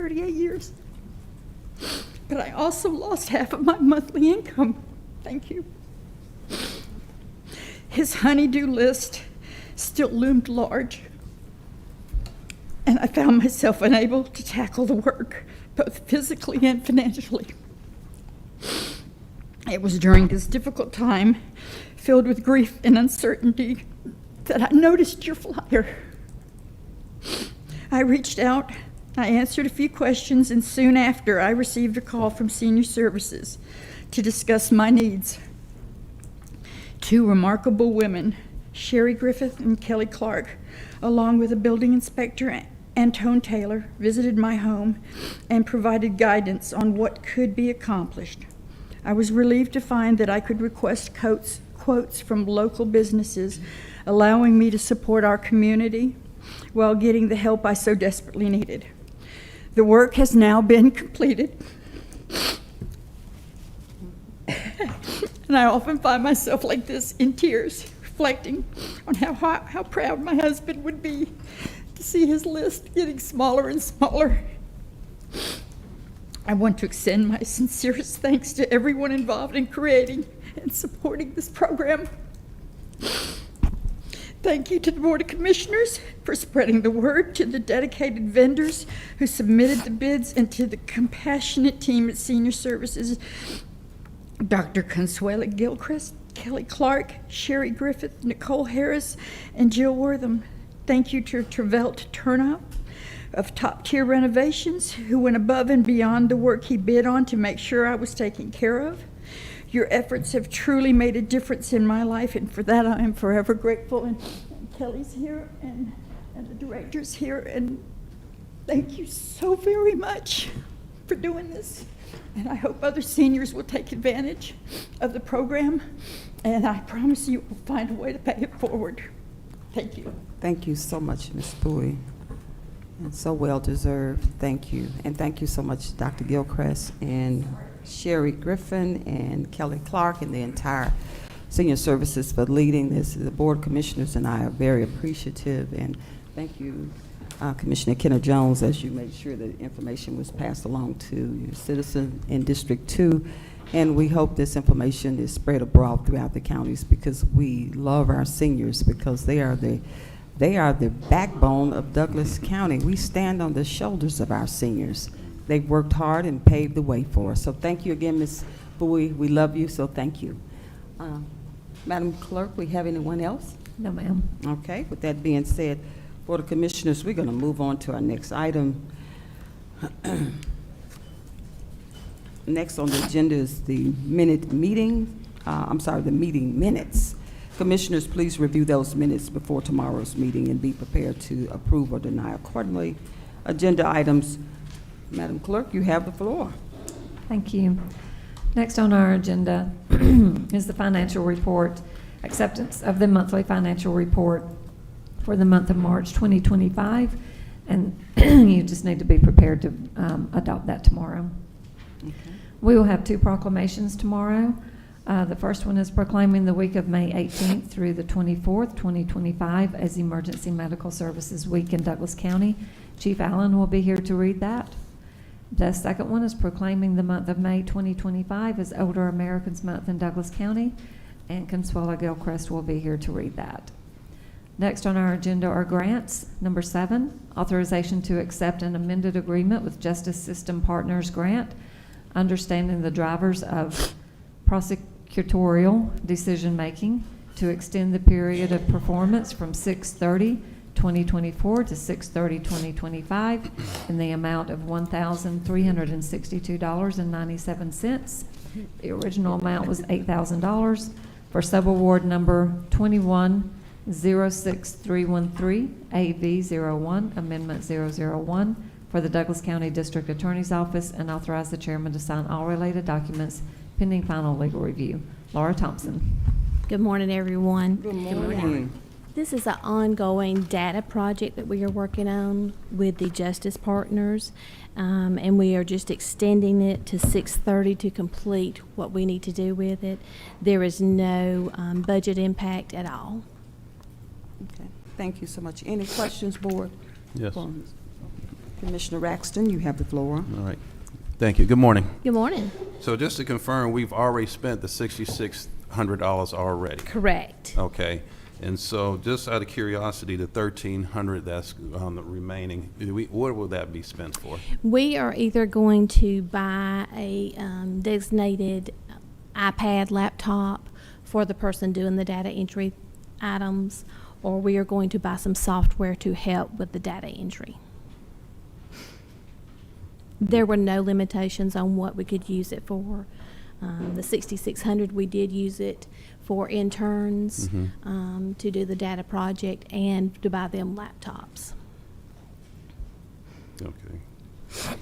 38 years. But I also lost half of my monthly income. Thank you. His honey-do list still loomed large, and I found myself unable to tackle the work, both physically and financially. It was during this difficult time, filled with grief and uncertainty, that I noticed your flyer. I reached out, I answered a few questions, and soon after I received a call from Senior Services to discuss my needs. Two remarkable women, Sherry Griffith and Kelly Clark, along with a building inspector, Antone Taylor, visited my home and provided guidance on what could be accomplished. I was relieved to find that I could request quotes from local businesses, allowing me to support our community while getting the help I so desperately needed. The work has now been completed, and I often find myself like this in tears, reflecting on how proud my husband would be to see his list getting smaller and smaller. I want to extend my sincerest thanks to everyone involved in creating and supporting this program. Thank you to the Board of Commissioners for spreading the word, to the dedicated vendors who submitted the bids, and to the compassionate team at Senior Services, Dr. Consuela Gilchrist, Kelly Clark, Sherry Griffith, Nicole Harris, and Jill Wortham. Thank you to Travelt Turnout of Top Tier Renovations, who went above and beyond the work he bid on to make sure I was taken care of. Your efforts have truly made a difference in my life, and for that I am forever grateful. And Kelly's here, and the director's here, and thank you so very much for doing this. And I hope other seniors will take advantage of the program, and I promise you we'll find a way to pay it forward. Thank you. Thank you so much, Ms. Bowie. And so well deserved. Thank you. And thank you so much, Dr. Gilchrist and Sherry Griffin and Kelly Clark and the entire Senior Services for leading this. The Board of Commissioners and I are very appreciative. And thank you, Commissioner Kenner Jones, as you made sure that information was passed along to your citizens in District 2. And we hope this information is spread abroad throughout the counties, because we love our seniors, because they are the backbone of Douglas County. We stand on the shoulders of our seniors. They've worked hard and paved the way for us. So thank you again, Ms. Bowie. We love you, so thank you. Madam Clerk, we have anyone else? No, ma'am. Okay, with that being said, Board of Commissioners, we're going to move on to our next item. Next on the agenda is the meeting minutes. Commissioners, please review those minutes before tomorrow's meeting and be prepared to approve or deny accordingly. Agenda items. Madam Clerk, you have the floor. Thank you. Next on our agenda is the financial report, acceptance of the monthly financial report for the month of March 2025, and you just need to be prepared to adopt that tomorrow. Okay. We will have two proclamations tomorrow. The first one is proclaiming the week of May 18th through the 24th, 2025 as Emergency Medical Services Week in Douglas County. Chief Allen will be here to read that. The second one is proclaiming the month of May 2025 as Older Americans Month in Douglas County, and Consuela Gilchrist will be here to read that. Next on our agenda are grants. Number 7, authorization to accept an amended agreement with Justice System Partners Grant, understanding the drivers of prosecutorial decision-making, to extend the period of performance from 6/30/2024 to 6/30/2025 in the amount of $1,362.97. The original amount was $8,000 for subaward number 2106313 AV01 Amendment 001 for the Douglas County District Attorney's Office, and authorize the chairman to sign all related documents pending final legal review. Laura Thompson. Good morning, everyone. Good morning. This is an ongoing data project that we are working on with the Justice Partners, and we are just extending it to 6/30 to complete what we need to do with it. There is no budget impact at all. Okay. Thank you so much. Any questions, Board? Yes. Commissioner Raxton, you have the floor. All right. Thank you. Good morning. Good morning. So just to confirm, we've already spent the $6,600 already. Correct. Okay. And so just out of curiosity, the $1,300 that's on the remaining, what will that be spent for? We are either going to buy a designated iPad laptop for the person doing the data entry items, or we are going to buy some software to help with the data entry. There were no limitations on what we could use it for. The 6,600, we did use it for interns to do the data project and to buy them laptops. Okay.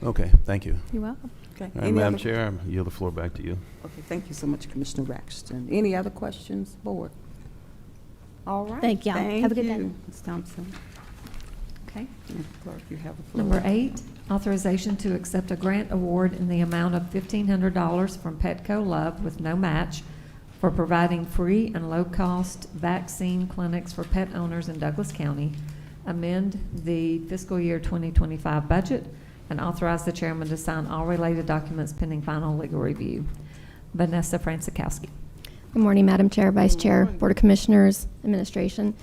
Okay, thank you. You're welcome. Okay. All right, Any Madam other- Chair, I yield the floor back to you. Okay, thank you so much, Commissioner Raxton. Any other questions, board? All right. Thank y'all. Have a good day. you, Ms. Thompson. Okay. Ms. Clerk, you have the floor. Number 8, authorization to accept a grant award in the amount of $1,500 from Petco Love with no match for providing free and low-cost vaccine clinics for pet owners in Douglas County, amend the fiscal year 2025 budget, and authorize the chairman to sign all related documents pending final legal review. Vanessa Francikowski. Good morning, Madam Chair, Vice Chair, Board of Commissioners, Administration.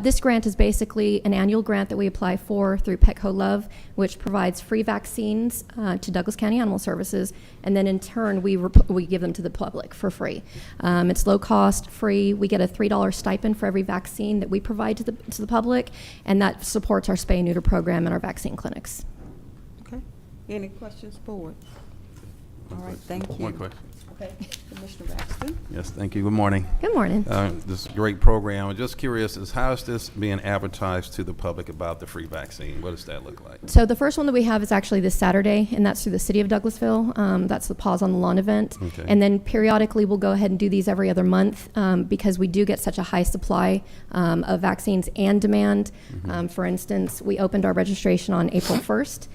This grant is basically an annual grant that we apply for through Petco Love, which provides free vaccines to Douglas County Animal Services, and then in turn, we give them to the public for free. It's low cost, free. We get a $3 stipend for every vaccine that we provide to the public, and that supports our spay and neuter program and our vaccine clinics. Okay. Any questions, board? All right, thank you. One question. Okay, Commissioner Raxton. Yes, thank you. Good morning. Good morning. This great program. I'm just curious, how is this being advertised to the public about the free vaccine? What does that look like? So the first one that we have is actually this Saturday, and that's through the City of Douglasville. That's the Paws on the Lawn event. Okay. And then periodically, we'll go ahead and do these every other month because we do get such a high supply of vaccines and demand. For instance, we opened our registration on April 1st.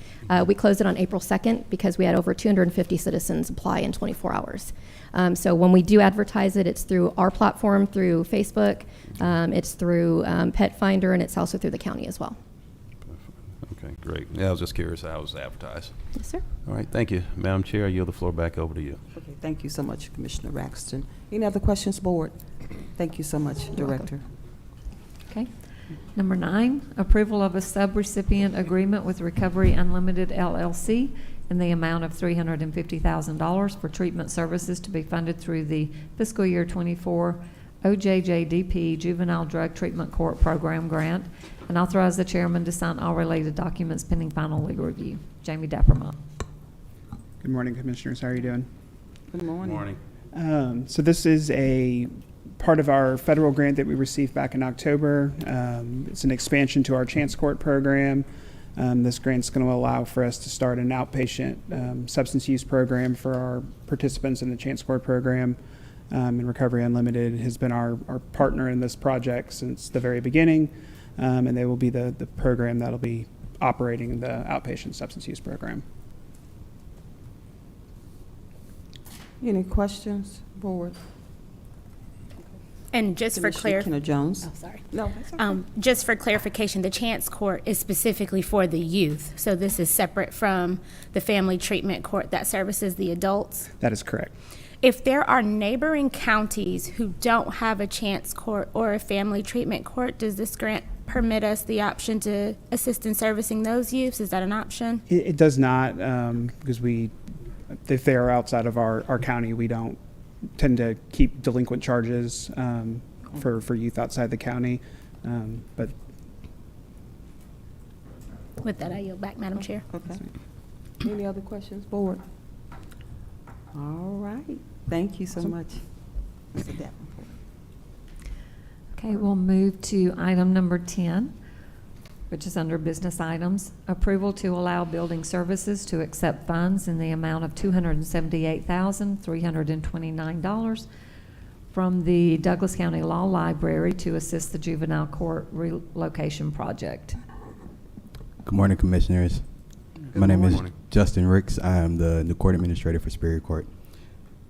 We closed it on April 2nd because we had over 250 citizens apply in 24 hours. So when we do advertise it, it's through our platform, through Facebook, it's through Pet Finder, and it's also through the county as well. Okay, great. Yeah, I was just curious how it was advertised. Yes, sir. All right, thank you. Madam Chair, I yield the floor back over to you. Okay, thank you so much, Commissioner Raxton. Any other questions, board? Thank you so much, Director. Okay. Number 9, approval of a subrecipient agreement with Recovery Unlimited LLC in the amount of $350,000 for treatment services to be funded through the fiscal year 24 OJJDP Juvenile Drug Treatment Court Program Grant, and authorize the chairman to sign all related documents pending final legal review. Jamie Dappermont. Good morning, Commissioners. How are you doing? Good morning. So this is a part of our federal grant that we received back in October. It's an expansion to our Chance Court program. This grant's going to allow for us to start an outpatient substance use program for our participants in the Chance Court program. And Recovery Unlimited has been our partner in this project since the very beginning, and they will be the program that'll be operating the outpatient substance use program. Any questions, board? And just for Commissioner clarification, Kenna Jones. oh, sorry. No, that's okay. Just for clarification, the Chance Court is specifically for the youth. So this is separate from the Family Treatment Court that services the adults. That is correct. If there are neighboring counties who don't have a Chance Court or a Family Treatment Court, does this grant permit us the option to assist in servicing those youths? Is that an option? It does not, because if they are outside of our county, we don't tend to keep delinquent charges for youth outside the county. But With that, I yield back, Madam Chair. Okay. Any other questions, board? All right. Thank you so much, Mr. Davenport. Okay, we'll move to item number 10, which is under business items. Approval to allow building services to accept funds in the amount of $278,329 from the Douglas County Law Library to assist the juvenile court relocation project. Good morning, Commissioners. My name is Justin Ricks. I am the new court administrator for Superior Court.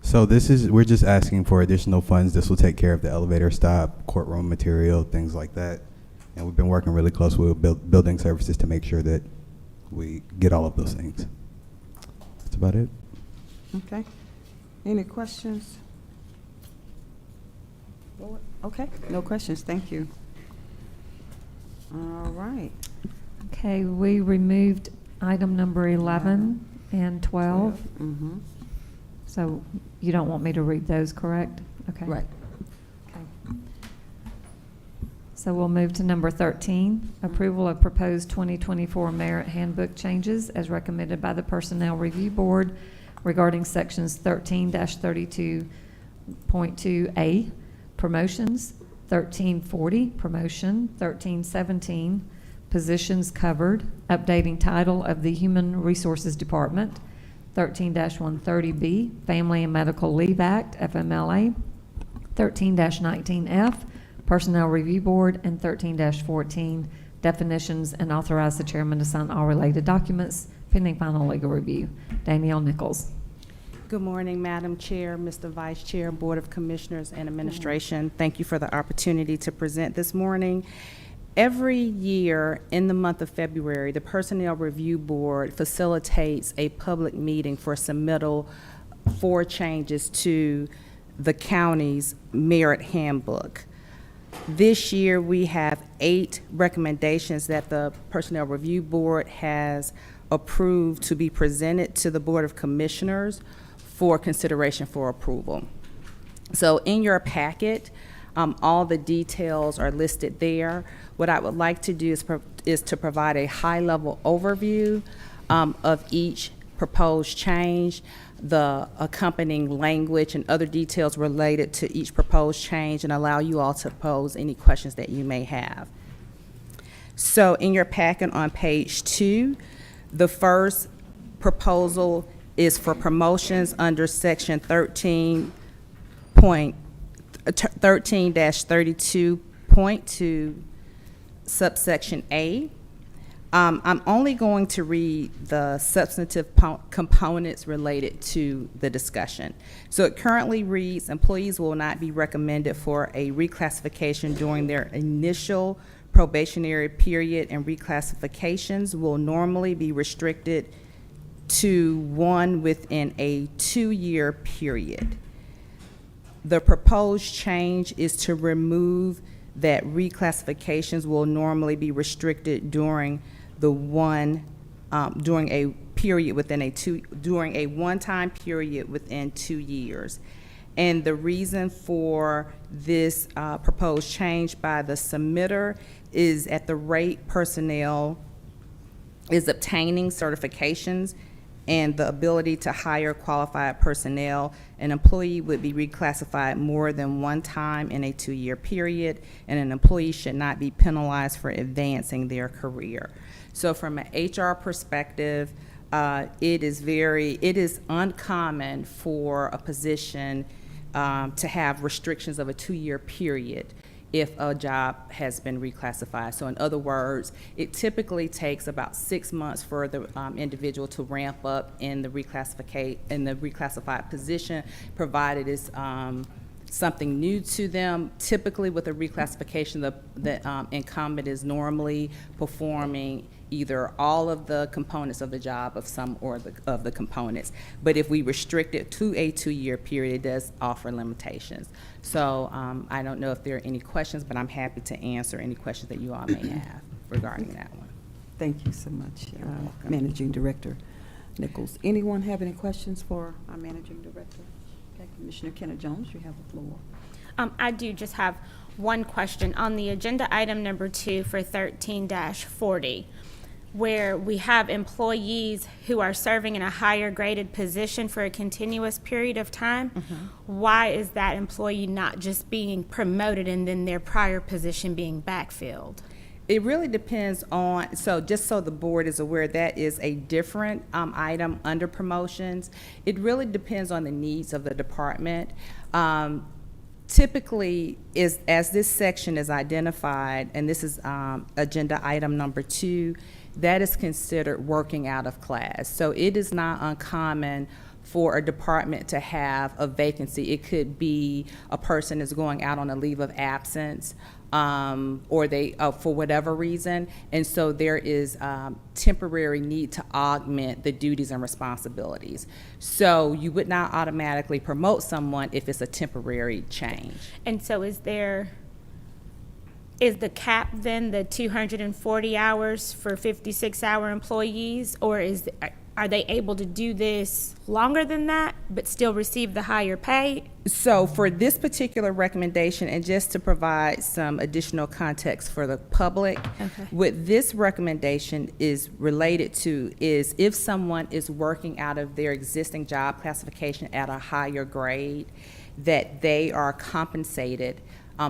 So we're just asking for additional funds. This will take care of the elevator stop, courtroom material, things like that. And we've been working really close with building services to make sure that we get all of those things. That's about it. Okay. Any questions? Board? Okay, no questions, thank you. All right. Okay, we removed item number 11 and 12. Mm-hmm. So you don't want me to read those, correct? Okay. Right. Okay. So we'll move to number 13, approval of proposed 2024 merit handbook changes as recommended by the Personnel Review Board regarding sections 13-32.2A, promotions, 1340, promotion, 1317, positions covered, updating title of the Human Resources Department, 13-130B, Family and Medical Leave Act, FMLA, 13-19F, Personnel Review Board, and 13-14, definitions, and authorize the chairman to sign all related documents pending final legal review. Danielle Nichols. Good morning, Madam Chair, Mr. Vice Chair, Board of Commissioners, and Administration. Thank you for the opportunity to present this morning. Every year in the month of February, the Personnel Review Board facilitates a public meeting for submittal for changes to the county's merit handbook. This year, we have 8 recommendations that the Personnel Review Board has approved to be presented to the Board of Commissioners for consideration for approval. So in your packet, all the details are listed there. What I would like to do is to provide a high-level overview of each proposed change, the accompanying language and other details related to each proposed change, and allow you all to pose any questions that you may have. So in your packet on page 2, the first proposal is for promotions under section 13-32.2, subsection A. I'm only going to read the substantive components related to the discussion. So it currently reads, employees will not be recommended for a reclassification during their initial probationary period, and reclassifications will normally be restricted to one within a 2-year period. The proposed change is to remove that reclassifications will normally be restricted during a period within during a one-time period within 2 years. And the reason for this proposed change by the submitter is at the rate personnel is obtaining certifications and the ability to hire qualified personnel, an employee would be reclassified more than one time in a 2-year period, and an employee should not be penalized for advancing their career. So from an HR perspective, it is uncommon for a position to have restrictions of a 2-year period if a job has been reclassified. So in other words, it typically takes about 6 months for the individual to ramp up in the reclassified position, provided it's something new to them. Typically with a reclassification, the incumbent is normally performing either all of the components of the job of some or of the components. But if we restrict it to a 2-year period, it does offer limitations. So I don't know if there are any questions, but I'm happy to answer any questions that you all may have regarding that one. Thank you so much, Managing Director Nichols. Anyone have any questions for our Managing Director? Okay, Commissioner Kenna Jones, you have the floor. I do just have one question on the agenda item number 2 for 13-40, where we have employees who are serving in a higher graded position for a continuous period of time. Why is that employee not just being promoted and then their prior position being backfilled? It really depends on, so just so the board is aware, that is a different item under promotions. It really depends on the needs of the department. Typically, as this section is identified, and this is agenda item number 2, that is considered working out of class. So it is not uncommon for a department to have a vacancy. It could be a person is going out on a leave of absence, or they, for whatever reason. And so there is temporary need to augment the duties and responsibilities. So you would not automatically promote someone if it's a temporary change. And so is the cap then the 240 hours for 56-hour employees, or are they able to do this longer than that but still receive the higher pay? So for this particular recommendation, and just to provide some additional context for the public, Okay. what this recommendation is related to is if someone is working out of their existing job classification at a higher grade, that they are compensated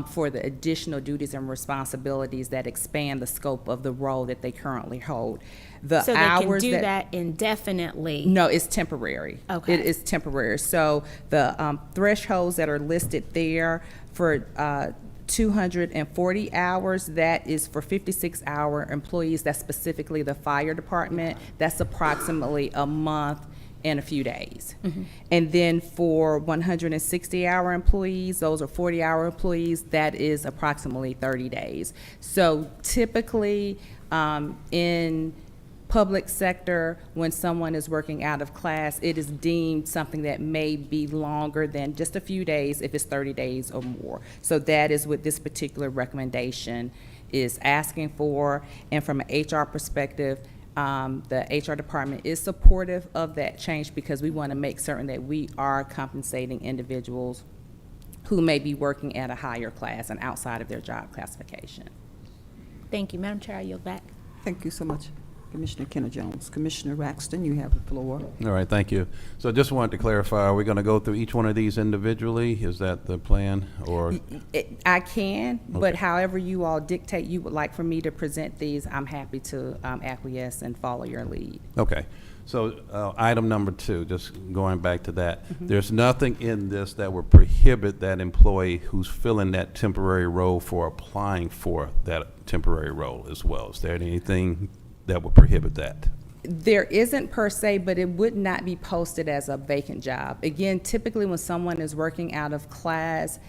for the additional duties and responsibilities that expand the scope of the role that they currently hold. The So they can hours do that indefinitely? No, it's temporary. Okay. It is temporary. So the thresholds that are listed there for 240 hours, that is for 56-hour employees. That's specifically the fire department. That's approximately a month and a few days. And then for 160-hour employees, those are 40-hour employees, that is approximately 30 days. So typically, in public sector, when someone is working out of class, it is deemed something that may be longer than just a few days if it's 30 days or more. So that is what this particular recommendation is asking for. And from an HR perspective, the HR department is supportive of that change because we want to make certain that we are compensating individuals who may be working at a higher class and outside of their job classification. Thank you. Madam Chair, I yield back. Thank you so much, Commissioner Kenna Jones. Commissioner Raxton, you have the floor. All right, thank you. So just wanted to clarify, are we going to go through each one of these individually? Is that the plan, or? I can, but Okay. however you all dictate you would like for me to present these, I'm happy to acquiesce and follow your lead. Okay. So item number 2, just going back to that, there's nothing in this that would prohibit that employee who's filling that temporary role for applying for that temporary role as well. Is there anything that would prohibit that? There isn't per se, but it would not be posted as a vacant job. Again, typically when someone is working out of class,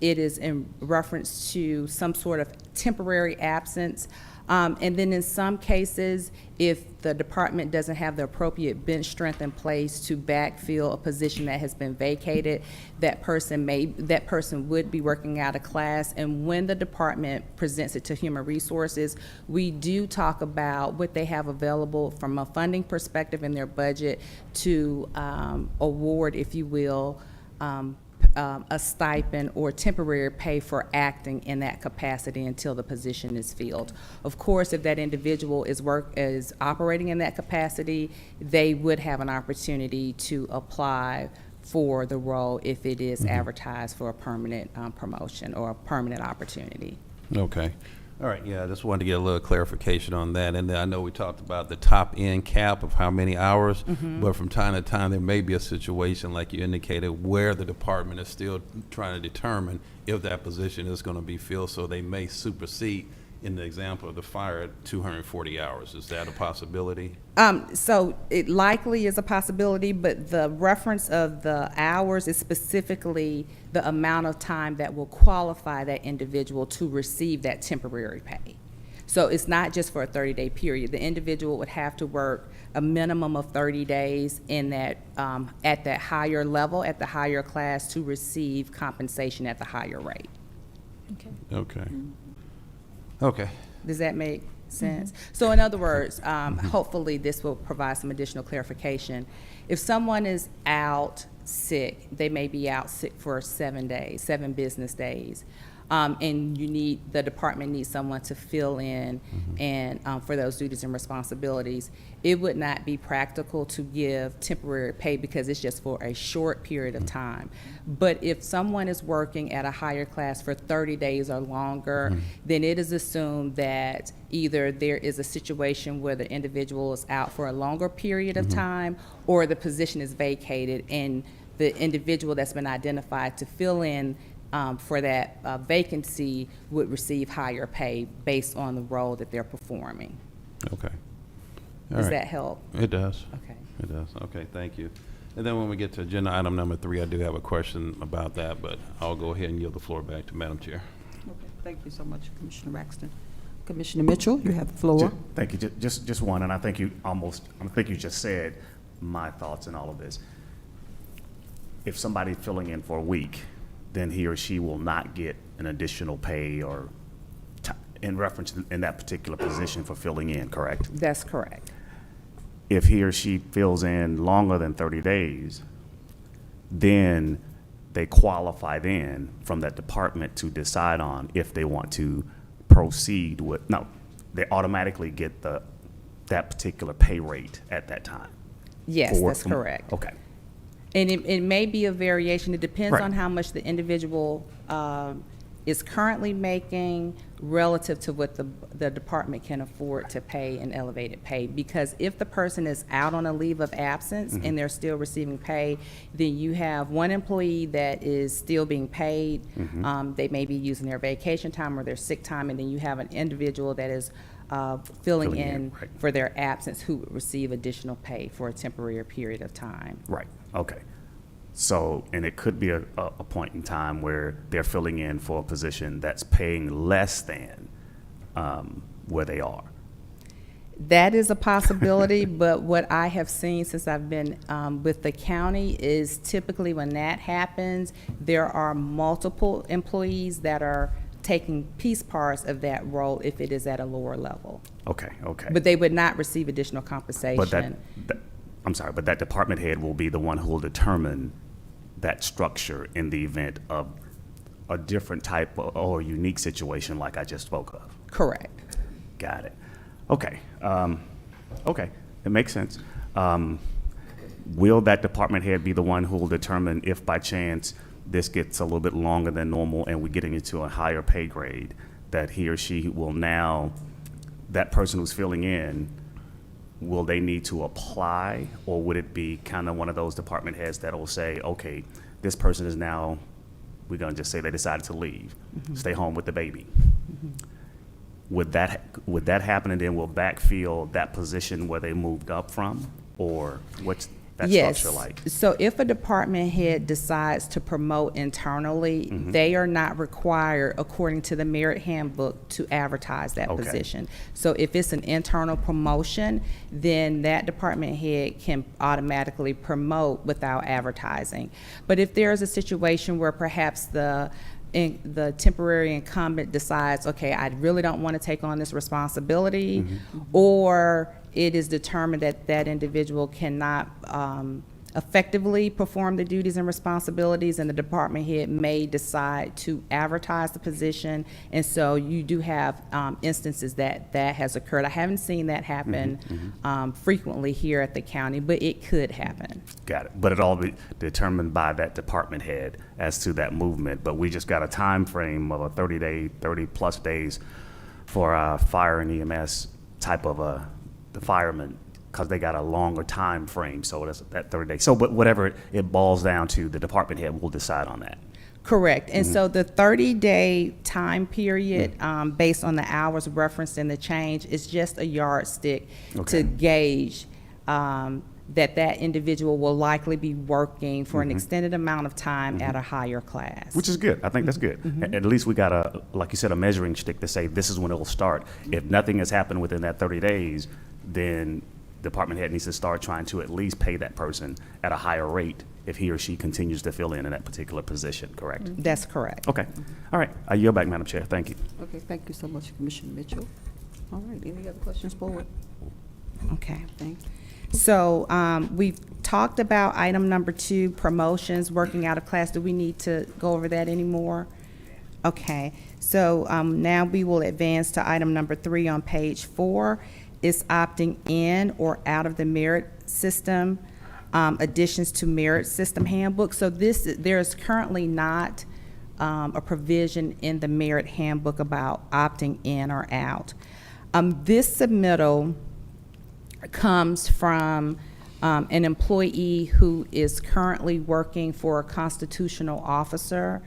it is in reference to some sort of temporary absence. And then in some cases, if the department doesn't have the appropriate bench strength in place to backfill a position that has been vacated, that person would be working out of class. And when the department presents it to Human Resources, we do talk about what they have available from a funding perspective in their budget to award, if you will, a stipend or temporary pay for acting in that capacity until the position is filled. Of course, if that individual is operating in that capacity, they would have an opportunity to apply for the role if it is advertised for a permanent promotion or a permanent opportunity. Okay. All right, yeah, I just wanted to get a little clarification on that. And then I know we talked about the top end cap of how many hours, but from time to time, there may be a situation, like you indicated, where the department is still trying to determine if that position is going to be filled, so they may supersede, in the example of the fire, at 240 hours. Is that a possibility? So it likely is a possibility, but the reference of the hours is specifically the amount of time that will qualify that individual to receive that temporary pay. So it's not just for a 30-day period. The individual would have to work a minimum of 30 days in that, at that higher level, at the higher class, to receive compensation at the higher rate. Okay. Okay. Okay. Does that make sense? So in other words, hopefully this will provide some additional clarification. If someone is out sick, they may be out sick for 7 days, 7 business days, and the department needs someone to fill in and for those duties and responsibilities. It would not be practical to give temporary pay because it's just for a short period of time. But if someone is working at a higher class for 30 days or longer, then it is assumed that either there is a situation where the individual is out for a longer period of time, or the position is vacated and the individual that's been identified to fill in for that vacancy would receive higher pay based on the role that they're performing. Okay. All Does right. that help? It does. Okay. It does. Okay, thank you. And then when we get to agenda item number 3, I do have a question about that, but I'll go ahead and yield the floor back to Madam Chair. Thank you so much, Commissioner Braxton. Commissioner Mitchell, you have the floor. Thank you. Just one, and I think you just said my thoughts in all of this. If somebody's filling in for a week, then he or she will not get an additional pay or in reference in that particular position for filling in, correct? That's correct. If he or she fills in longer than 30 days, then they qualify then from that department to decide on if they want to proceed with, no, they automatically get that particular pay rate at that time. Yes, that's correct. Okay. And it may be a variation. It depends Right. on how much the individual is currently making relative to what the department can afford to pay an elevated pay. Because if the person is out on a leave of absence and they're still receiving pay, then you have one employee that is still being paid. They may be using their vacation time or their sick time, and then you have an individual that is filling in right. for their absence who would receive additional pay for a temporary period of time. Right, okay. So, and it could be a point in time where they're filling in for a position that's paying less than where they are. That is a possibility, but what I have seen since I've been with the county is typically when that happens, there are multiple employees that are taking piece parts of that role if it is at a lower level. Okay, okay. But they would not receive additional compensation. But I'm sorry, but that department head will be the one who will determine that structure in the event of a different type or unique situation like I just spoke of. Correct. Got it. Okay. Okay, it makes sense. Will that department head be the one who will determine if by chance this gets a little bit longer than normal and we're getting into a higher pay grade, that he or she will now, that person who's filling in, will they need to apply, or would it be kind of one of those department heads that will say, okay, this person is now, we're going to just say they decided to leave, stay home with the baby. Would that happen, and then we'll backfill that position where they moved up from, or what's that structure like? So if a department head decides to promote internally, they are not required, according to the merit handbook, to advertise that Okay. position. So if it's an internal promotion, then that department head can automatically promote without advertising. But if there is a situation where perhaps the temporary incumbent decides, okay, I really don't want to take on this responsibility, or it is determined that that individual cannot effectively perform the duties and responsibilities, and the department head may decide to advertise the position. And so you do have instances that has occurred. I haven't seen that happen frequently here at the county, but it could happen. Got it. But it all be determined by that department head as to that movement. But we just got a time frame of a 30 plus days for a fire and EMS type of the firemen, because they got a longer time frame. So that's that 30 days. So, but whatever it boils down to, the department head will decide on that. Correct. And so the 30-day time period, based on the hours referenced in the change, is just a yardstick Okay. to gauge that individual will likely be working for an extended amount of time at a higher class. Which is good. I think that's good. At least we got like you said, a measuring stick to say this is when it will start. If nothing has happened within that 30 days, then department head needs to start trying to at least pay that person at a higher rate if he or she continues to fill in that particular position, correct? That's correct. Okay. All right. I yield back, Madam Chair. Thank you. Okay, thank you so much, Commissioner Mitchell. All right, any other questions, board? Okay. Thank you. So we've talked about item number 2, promotions, working out of class. Do we need to go over that anymore? Okay. So now we will advance to item number 3 on page 4. It's opting in or out of the merit system, additions to merit system handbook. So there is currently not a provision in the merit handbook about opting in or out. This submittal comes from an employee who is currently working for a constitutional officer.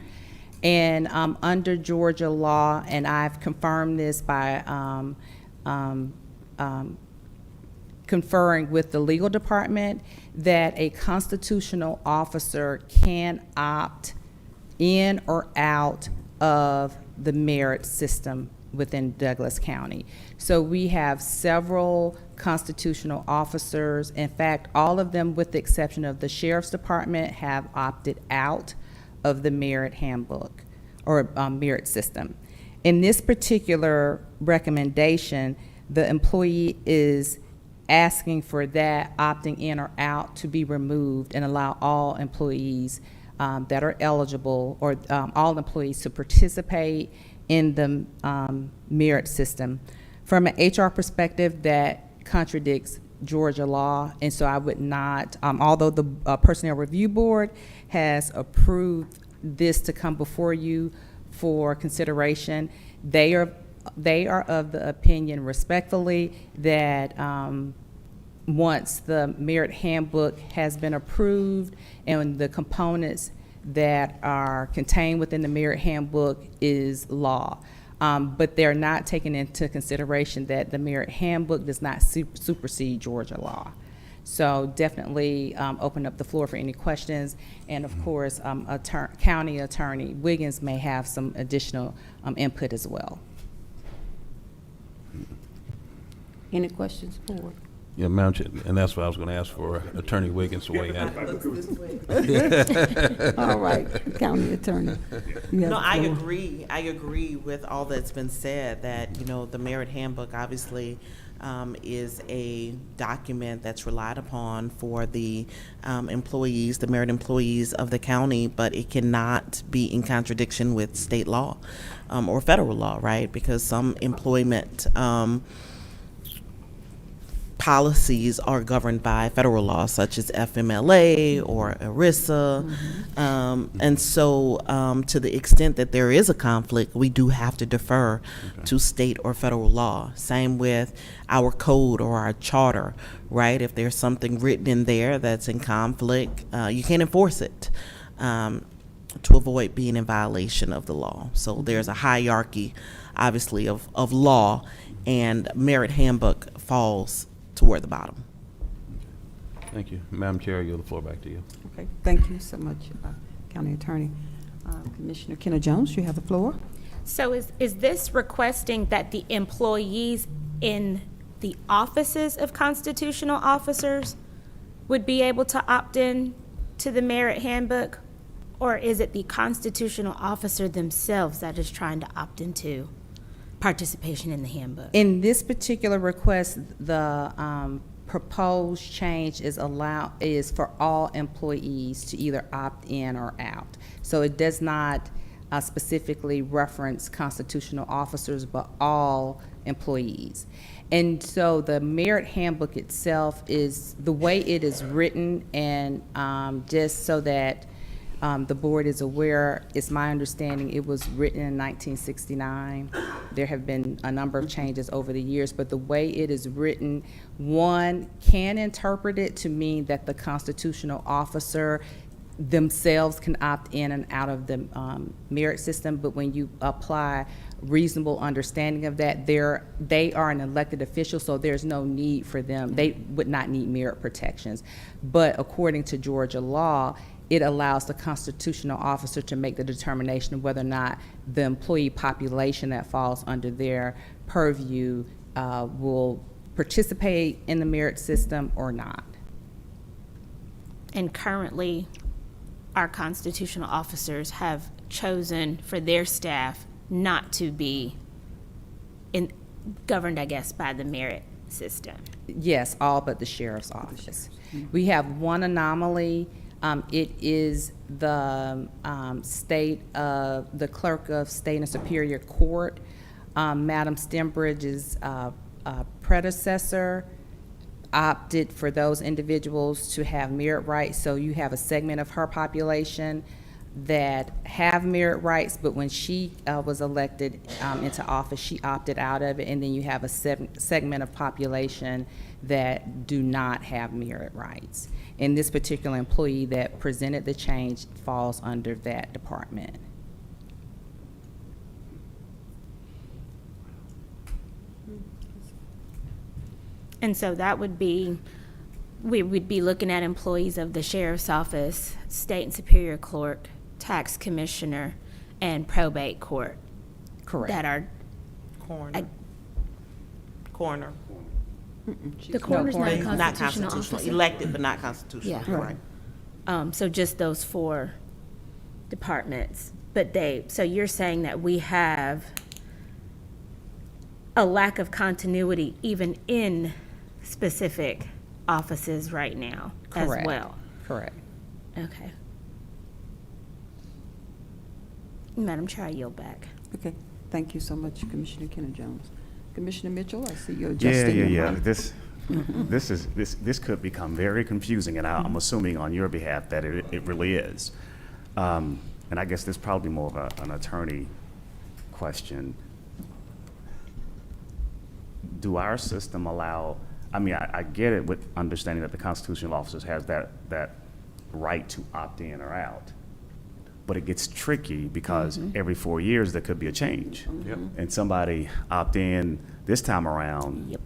And under Georgia law, and I've confirmed this by conferring with the legal department, that a constitutional officer can opt in or out of the merit system within Douglas County. So we have several constitutional officers. In fact, all of them, with the exception of the Sheriff's Department, have opted out of the merit handbook or merit system. In this particular recommendation, the employee is asking for that opting in or out to be removed and allow all employees that are eligible, or all employees, to participate in the merit system. From an HR perspective, that contradicts Georgia law, and so I would not, although the Personnel Review Board has approved this to come before you for consideration, they are of the opinion, respectfully, that once the merit handbook has been approved and the components that are contained within the merit handbook is law. But they're not taking into consideration that the merit handbook does not supersede Georgia law. So definitely open up the floor for any questions. And of course, County Attorney Wiggins may have some additional input as well. Any questions, board? Yeah, Madam Chair, and that's what I was going to ask for Attorney Wiggins to weigh in. All right, County Attorney. You have No, the I floor. agree. I agree with all that's been said, that, you know, the merit handbook obviously is a document that's relied upon for the employees, the merit employees of the county, but it cannot be in contradiction with state law or federal law, right? Because some employment policies are governed by federal law, such as FMLA or ERISA. And so to the extent that there is a conflict, we do have to defer to state or federal law. Same with our code or our charter, right? If there's something written in there that's in conflict, you can't enforce it to avoid being in violation of the law. So there's a hierarchy, obviously, of law, and merit handbook falls toward the bottom. Thank you. Madam Chair, I yield the floor back to you. Okay, thank you so much, County Attorney. Commissioner Kenna Jones, you have the floor. So is this requesting that the employees in the offices of constitutional officers would be able to opt in to the merit handbook? Or is it the constitutional officer themselves that is trying to opt into participation in the handbook? In this particular request, the proposed change is for all employees to either opt in or out. So it does not specifically reference constitutional officers, but all employees. And so the merit handbook itself is, the way it is written, and just so that the board is aware, it's my understanding it was written in 1969. There have been a number of changes over the years, but the way it is written, one can interpret it to mean that the constitutional officer themselves can opt in and out of the merit system, but when you apply reasonable understanding of that, they are an elected official, so there's no need for them. They would not need merit protections. But according to Georgia law, it allows the constitutional officer to make the determination of whether or not the employee population that falls under their purview will participate in the merit system or not. And currently, our constitutional officers have chosen for their staff not to be governed, I guess, by the merit system. Yes, all but the sheriff's office. We have one anomaly. It is the the clerk of state and superior court. Madam Stembridge's predecessor opted for those individuals to have merit rights. So you have a segment of her population that have merit rights, but when she was elected into office, she opted out of it. And then you have a segment of population that do not have merit rights. And this particular employee that presented the change falls under that department. And so that would be, we would be looking at employees of the sheriff's office, state and superior clerk, tax commissioner, and probate court. Correct. that are, Corner. Corner. the coroner's not a Not constitutional constitutional, officer. elected but not constitutional, Yeah. right. So just those 4 departments, but so you're saying that we have a lack of continuity even in specific offices right now as Correct. well? Correct. Okay. Madam Chair, I yield back. Okay, thank you so much, Commissioner Kenna Jones. Commissioner Mitchell, I see you're Yeah, adjusting yeah, your yeah. mic. This could become very confusing, and I'm assuming on your behalf that it really is. And I guess this is probably more of an attorney question. Do our system allow, I mean, I get it with understanding that the constitutional officers has that right to opt in or out. But it gets tricky because every 4 years there could be a change. Yep. And somebody opt in this time around Yep.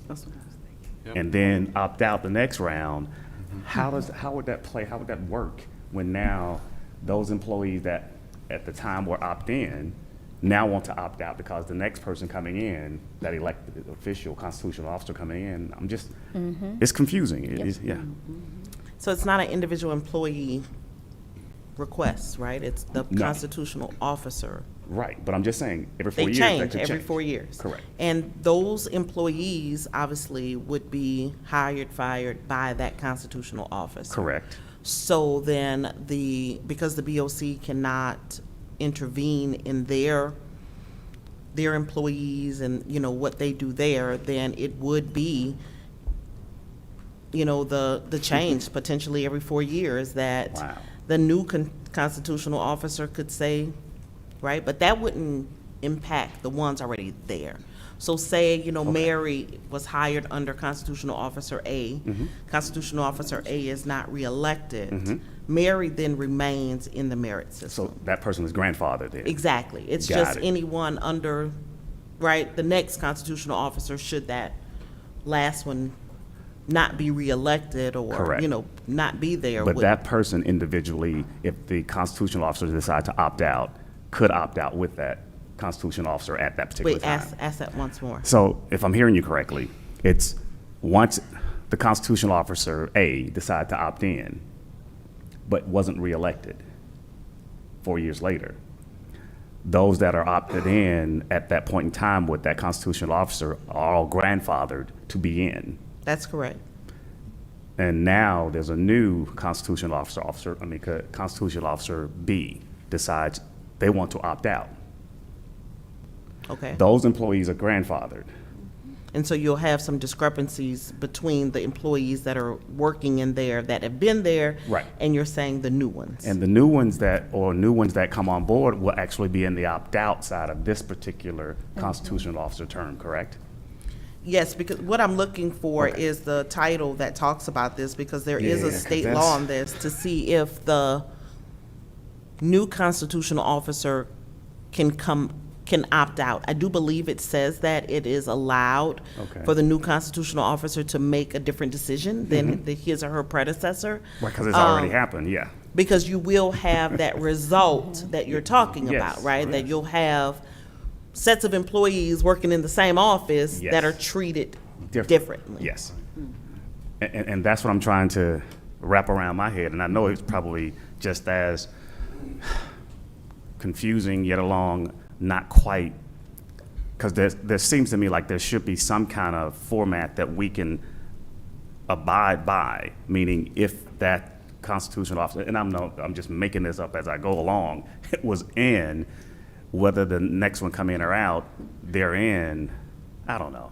That's what I was thinking. Yep. and then opt out the next round. How would that play? How would that work when now those employees that at the time were opt in now want to opt out because the next person coming in, that elected official constitutional officer coming in, it's confusing. Yeah. So it's not an individual employee request, right? It's the No. constitutional officer. Right, but I'm just saying, every 4 They years, that change could every change. 4 years. Correct. And those employees obviously would be hired, fired by that constitutional officer. Correct. So then because the BOC cannot intervene in their employees and, you know, what they do there, then it would be, you know, the change potentially every 4 years that Wow. the new constitutional officer could say, right? But that wouldn't impact the ones already there. So say, you know, Mary was hired under Constitutional Officer A. Constitutional Officer A is not reelected. Mary then remains in the merit system. So that person is grandfathered then. Exactly. It's Got just it. anyone under, right, the next constitutional officer, should that last one not be reelected or, Correct. you know, not be there. But would- that person individually, if the constitutional officer decide to opt out, could opt out with that constitutional officer at that particular Wait, time. ask that once more. So if I'm hearing you correctly, it's once the constitutional officer A decided to opt in, but wasn't reelected 4 years later, those that are opted in at that point in time with that constitutional officer are all grandfathered to be in. That's correct. And now there's a new constitutional constitutional officer B decides they want to opt out. Okay. Those employees are grandfathered. And so you'll have some discrepancies between the employees that are working in there that have been there. Right. And you're saying the new ones. And the new ones that come on board will actually be in the opt-out side of this particular constitutional officer term, correct? Yes, because what I'm looking for Okay. is the title that talks about this, because there is Yeah, a 'cause state that's- law on this to see if the new constitutional officer can opt out. I do believe it says that it is allowed Okay. for the new constitutional officer to make a different decision than his or her predecessor. Right, because it's already happened, yeah. Because you will have that result that you're talking Yes, about, right? That yes. you'll have sets of employees working in the same office Yes. that are treated differently. Yes. And that's what I'm trying to wrap around my head, and I know it's probably just as confusing yet along not quite, because there seems to me like there should be some kind of format that we can abide by, meaning if that constitutional officer, and I'm just making this up as I go along, it was in, whether the next one come in or out, they're in, I don't know.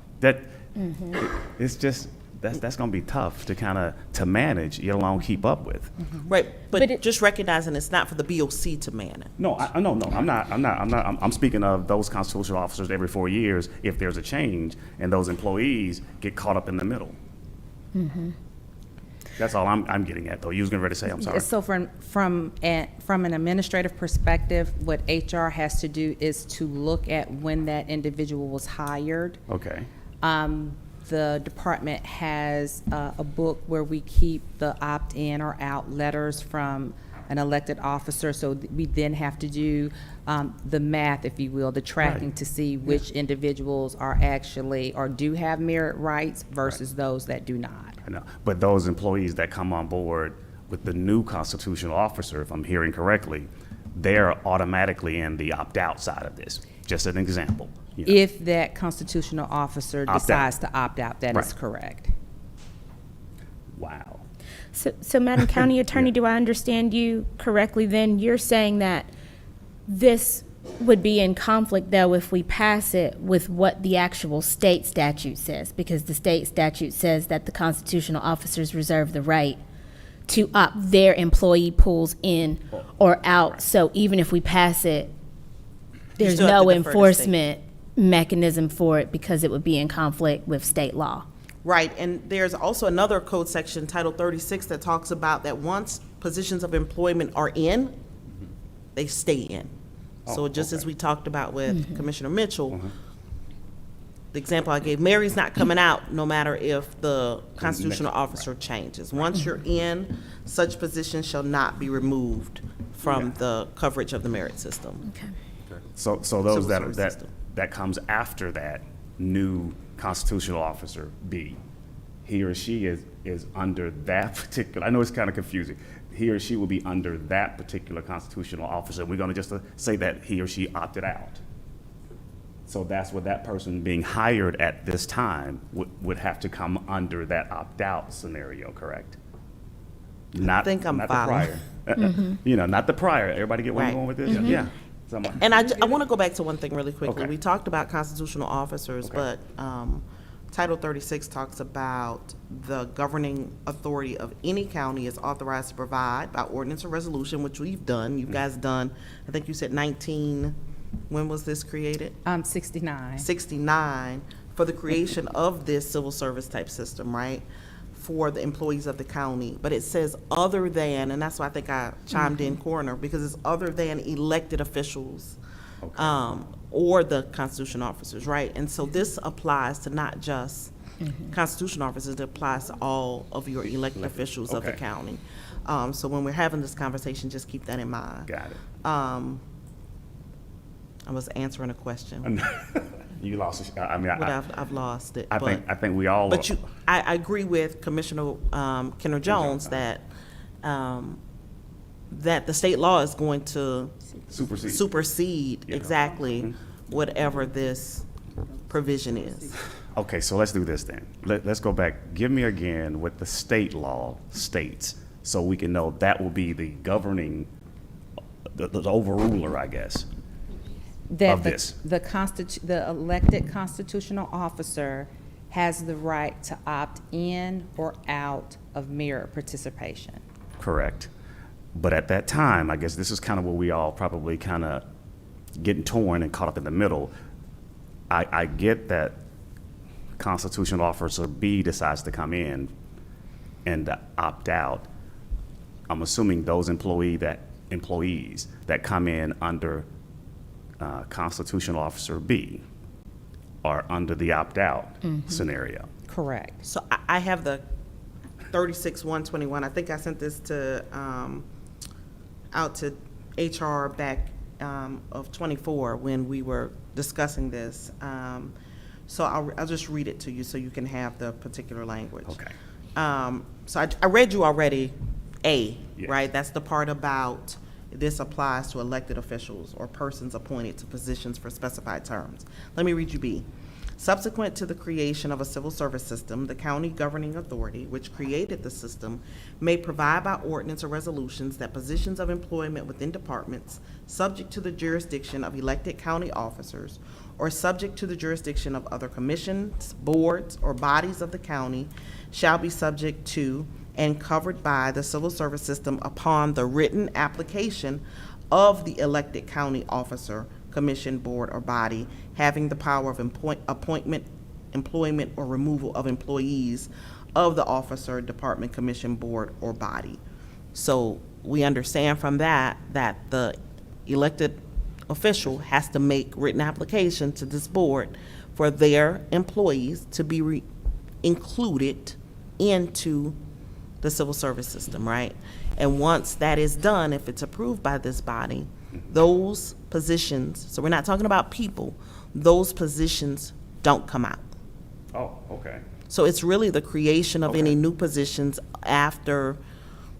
It's just, that's gonna be tough to manage, yet alone keep up with. Right, But but it- just recognizing it's not for the BOC to manage. No, I'm speaking of those constitutional officers every 4 years, if there's a change, and those employees get caught up in the middle. That's all I'm getting at, though. You was getting ready to say, I'm sorry. So from an administrative perspective, what HR has to do is to look at when that individual was hired. Okay, The department has a book where we keep the opt-in or out letters from an elected officer, so we then have to do the math, if you will, the tracking to see which individuals are actually, or do have merit rights versus those that do not. I know, but those employees that come on board with the new constitutional officer, if I'm hearing correctly, they're automatically in the opt-out side of this, just an example. You know. If that constitutional officer Opt out. decides to opt out, that is Right. correct. Wow. So Madam County Attorney, do I understand you correctly then? You're saying that this would be in conflict, though, if we pass it with what the actual state statute says, because the state statute says that the constitutional officers reserve the right to opt their employee pools in or out. So even if we pass it, there's still have no to defer to state. enforcement mechanism for it because it would be in conflict with state law. Right, and there's also another code section, Title 36, that talks about that once positions of employment are in, they stay in. So Oh, just as okay. we talked about with Commissioner Mitchell, the example I gave, Mary's not coming out no matter if the constitutional officer changes. Once you're in, such position shall not be removed from the coverage of the merit system. Okay. So Civil those that, service that, system. that comes after that new constitutional officer B, he or she is under that particular, I know it's kind of confusing. He or she will be under that particular constitutional officer. We're gonna just say that he or she opted out. So that's what that person being hired at this time would have to come under that opt-out scenario, correct? Not, think I'm not the following. prior. You know, not the prior. Everybody get where I'm Right. going with this? Yeah. Someone- And I want to go back to one thing really quickly. Okay. We talked about constitutional officers, Okay. but Title 36 talks about the governing authority of any county is authorized to provide by ordinance or resolution, which we've done. You guys done, I think you said 19, when was this created? 69. 69, for the creation of this civil service type system, right? For the employees of the county. But it says other than, and that's why I think I chimed in corner, because it's other than elected officials. Okay. Or the constitutional officers, right? And so this applies to not just constitutional officers, it applies to all of your elected officials of the Okay. county. So when we're having this conversation, just keep that in mind. Got it. I was answering a question, You lost it. I mean, but I've lost it. I but- think we all. But I agree with Commissioner Kenner Jones that, that the state law is going to Supersede. supersede Yeah. exactly whatever this provision is. Okay, so let's do this then. Let's go back. Give me again what the state law states, so we can know that will be the governing, the overruler, I guess. That Of this. the elected constitutional officer has the right to opt in or out of merit participation. Correct. But at that time, I guess this is kind of where we all probably kind of getting torn and caught up in the middle. I get that constitutional officer B decides to come in and opt out. I'm assuming those employees that come in under constitutional officer B are under the opt-out scenario. Correct. So I have the 36-121. I think I sent this to, out to HR back of 24 when we were discussing this. So I'll just read it to you so you can have the particular language. Okay. So I read you already A, Yes. right? That's the part about this applies to elected officials or persons appointed to positions for specified terms. Let me read you B. Subsequent to the creation of a civil service system, the county governing authority, which created the system, may provide by ordinance or resolutions that positions of employment within departments subject to the jurisdiction of elected county officers or subject to the jurisdiction of other commissions, boards, or bodies of the county shall be subject to and covered by the civil service system upon the written application of the elected county officer, commission, board, or body having the power of appointment, employment, or removal of employees of the officer, department, commission, board, or body. So we understand from that the elected official has to make written application to this board for their employees to be included into the civil service system, right? And once that is done, if it's approved by this body, those positions, so we're not talking about people, those positions don't come out. Oh, okay. So it's really the creation of Okay. any new positions after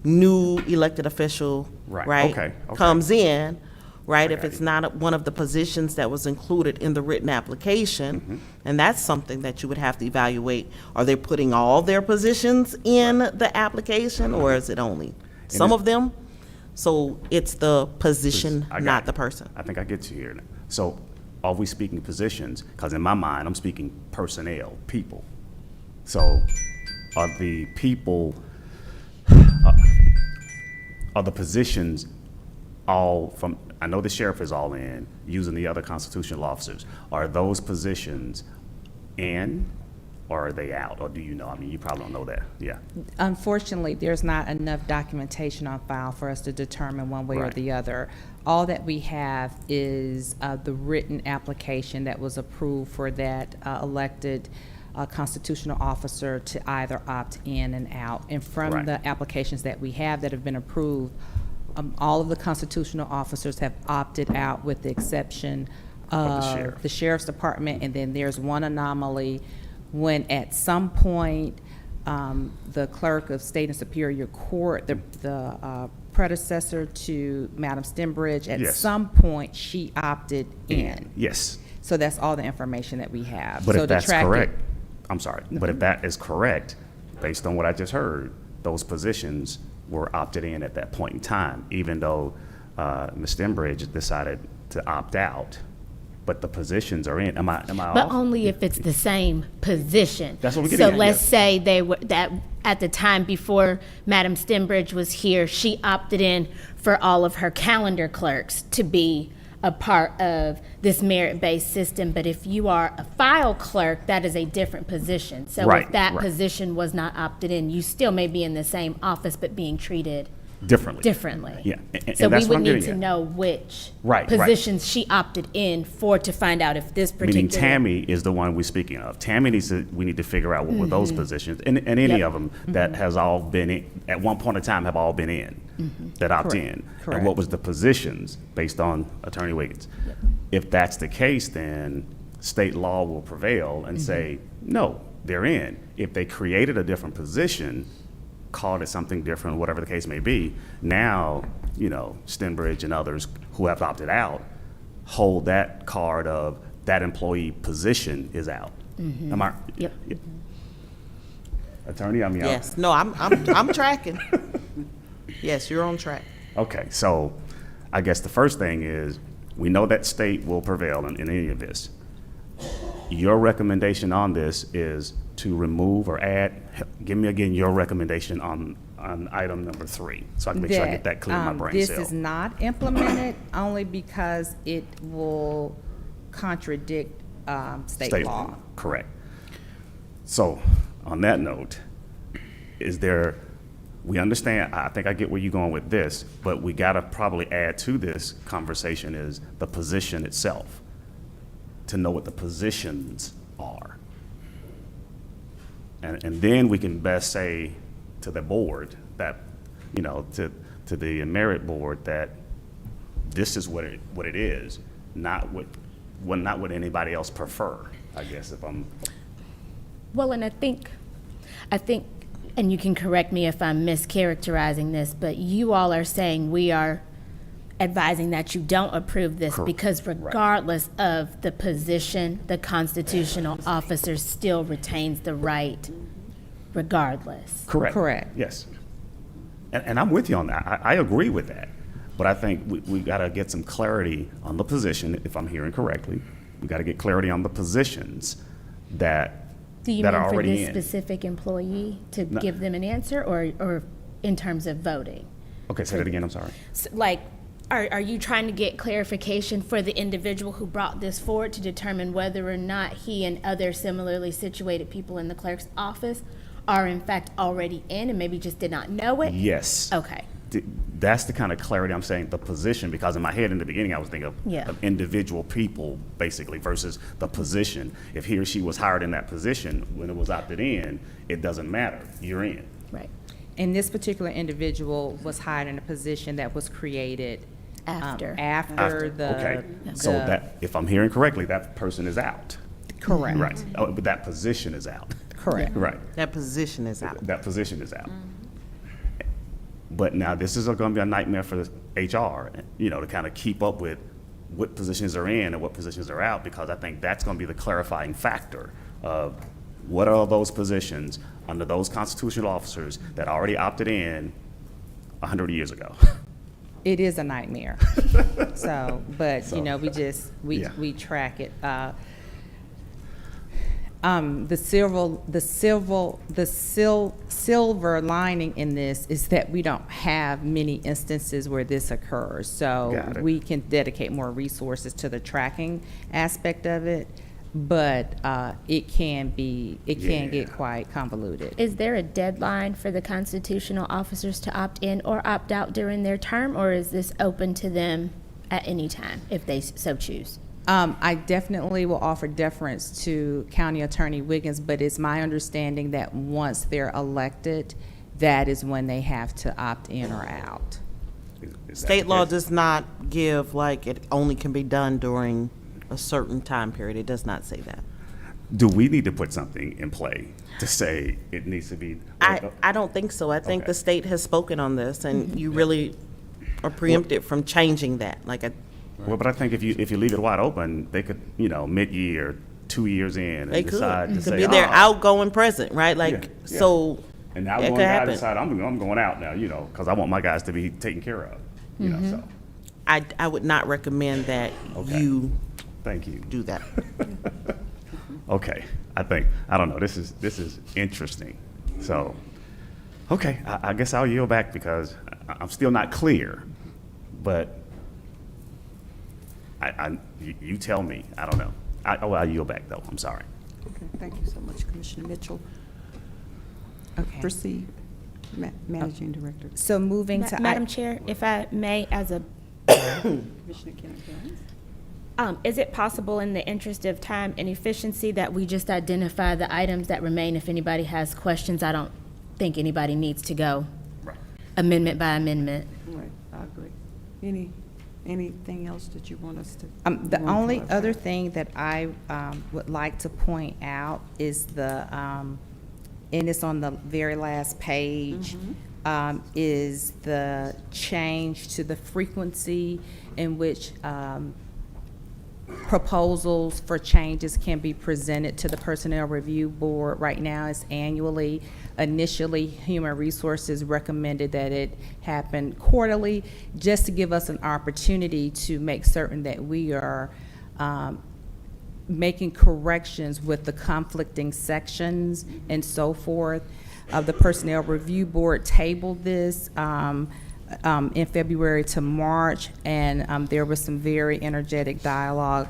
new elected official, Right, right, okay, okay. comes in, right? I If got it's you. not one of the positions that was included in the written application, Mm-hmm. and that's something that you would have to evaluate. Are they putting all their positions in the application, or is it only some it's- of them? So it's the position, I got not it. the person. I think I get you here. So are we speaking positions? Because in my mind, I'm speaking personnel, people. So are the people, are the positions all from, I know the sheriff is all in, using the other constitutional officers. Are those positions in, or are they out? Or do you know? I mean, you probably don't know that. Yeah. Unfortunately, there's not enough documentation on file for us to determine one way or Right. the other. All that we have is the written application that was approved for that elected constitutional officer to either opt in and out. And from Right. the applications that we have that have been approved, all of the constitutional officers have opted out with the exception Of the sheriff. the sheriff's department. And then there's one anomaly when at some point, the clerk of state and superior court, the predecessor to Madam Stenbridge, at Yes. some point, she opted in. Yes. So that's all the information that we have. But So if to that's track it- correct, I'm sorry, but if that is correct, based on what I just heard, those positions were opted in at that point in time, even though Ms. Stenbridge decided to opt out, but the positions are in. Am I But off? only if it's the same position. That's what we're getting So at, let's yes. say they were, that at the time before Madam Stenbridge was here, she opted in for all of her calendar clerks to be a part of this merit-based system. But if you are a file clerk, that is a different position. So Right, if that right. position was not opted in, you still may be in the same office, but being treated Differently. differently. Yeah, and So we that's what would I'm need getting to at. know which Right, right. positions she opted in for to find out if this particular. Meaning Tammy is the one we're speaking of. Tammy needs to, we need to figure out what were those positions, and any Yep. of them that has all been in, at one point in time have all been in, that opt Correct, in. correct. And what was the positions based on Attorney Wiggins? If that's the case, then state law will prevail and say, no, they're in. If they created a different position, called it something different, whatever the case may be, now, you know, Stenbridge and others who have opted out hold that card of that employee position is out. Am I? Yep. Attorney, I mean. Yes, no, I'm tracking. Yes, you're on track. Okay, so I guess the first thing is, we know that state will prevail in any of this. Your recommendation on this is to remove or add, give me again your recommendation on item number 3, so I can make sure I get that clear in my brain This cell. is not implemented only because it will contradict state law. Correct. So, on that note, is there, we understand, I think I get where you're going with this, but we gotta probably add to this conversation is the position itself, to know what the positions are. And then we can best say to the board that, you know, to the merit board that this is what it is, not what anybody else prefer, I guess, if I'm. Well, and I think, and you can correct me if I'm mischaracterizing this, but you all are saying we are advising that you don't approve this because regardless of the position, the constitutional officer still retains the right regardless. Correct. Correct. Yes. And I'm with you on that. I agree with that. But I think we got to get some clarity on the position, if I'm hearing correctly. We got to get clarity on the positions that Do you that mean are for already this in. specific employee to No. give them an answer or in terms of voting? Okay, say that again, I'm sorry. Like, are you trying to get clarification for the individual who brought this forward to determine whether or not he and other similarly situated people in the clerk's office are in fact already in and maybe just did not know it? Yes. Okay. That's the kind of clarity I'm saying, the position, because in my head in the beginning, I was thinking Yeah. of individual people, basically, versus the position. If he or she was hired in that position, when it was opted in, it doesn't matter, you're in. Right. And this particular individual was hired in a position that was created After. after the. Okay, so the- that, if I'm hearing correctly, that person is out. Correct. Right, oh, but that position is out. Correct. Right, That position is out. that position is out. But now, this is gonna be a nightmare for the HR, you know, to kind of keep up with what positions are in and what positions are out, because I think that's gonna be the clarifying factor of what are those positions under those constitutional officers that already opted in 100 years ago. It is a nightmare. So, but, you know, we just, Yeah. we track it. Silver lining in this is that we don't have many instances where this occurs. Got So it. we can dedicate more resources to the tracking aspect of it, but it can Yeah. get quite convoluted. Is there a deadline for the constitutional officers to opt in or opt out during their term, or is this open to them at any time if they so choose? I definitely will offer deference to County Attorney Wiggins, but it's my understanding that once they're elected, that is when they have to opt in or out. Is that State the law case? does not give, like, it only can be done during a certain time period. It does not say that. Do we need to put something in play to say it needs to be? I don't think so. I think Okay. the state has spoken on this, and you really are preempted from changing that. Like, Well, but I think if you leave it wide open, they could, you know, mid-year, 2 years in, they and could. decide to It say, could be their "Oh." outgoing present, right? Like, Yeah, yeah. so And now it one could guy happen. decide, I'm going out now, you know, because I want my guys to be taken care of, you know, so, I would not recommend that Okay. you thank you. do that. Okay, I don't know, this is interesting. So, okay, I guess I'll yield back because I'm still not clear, but you tell me, I don't know. I'll yield back though, I'm sorry. Okay, thank you so much, Commissioner Mitchell. Okay. Proceed, Managing Director. So moving to. Madam Chair, if I may, as a, Commissioner Kenneth Jones. is it possible in the interest of time and efficiency that we just identify the items that remain? If anybody has questions, I don't think anybody needs to go Right. amendment by amendment. Right, I agree. Anything else that you want us to? The you wanna only clarify? other thing that I would like to point out is and it's on the very last page, is the change to the frequency in which proposals for changes can be presented to the Personnel Review Board. Right now, it's annually. Initially, Human Resources recommended that it happen quarterly, just to give us an opportunity to make certain that we are making corrections with the conflicting sections and so forth. The Personnel Review Board tabled this in February to March, and there was some very energetic dialogue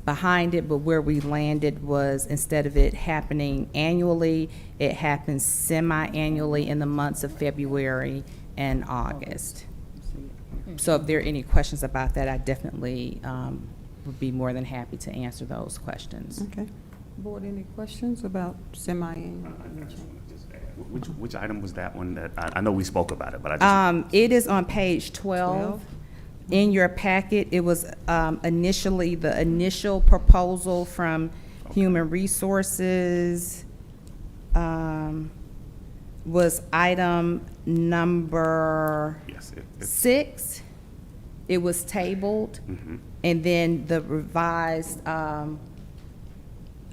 behind it, but where we landed was, instead of it happening annually, it happens semi-annually in the months of February and August. So if there are any questions about that, I definitely would be more than happy to answer those questions. Okay. Board, any questions about semi-annual? Which item was that one that, I know we spoke about it, but I just. It is on page 12. In your packet, it was initially, the initial proposal from Human Resources was item number Yes, 6. It was tabled, and then the revised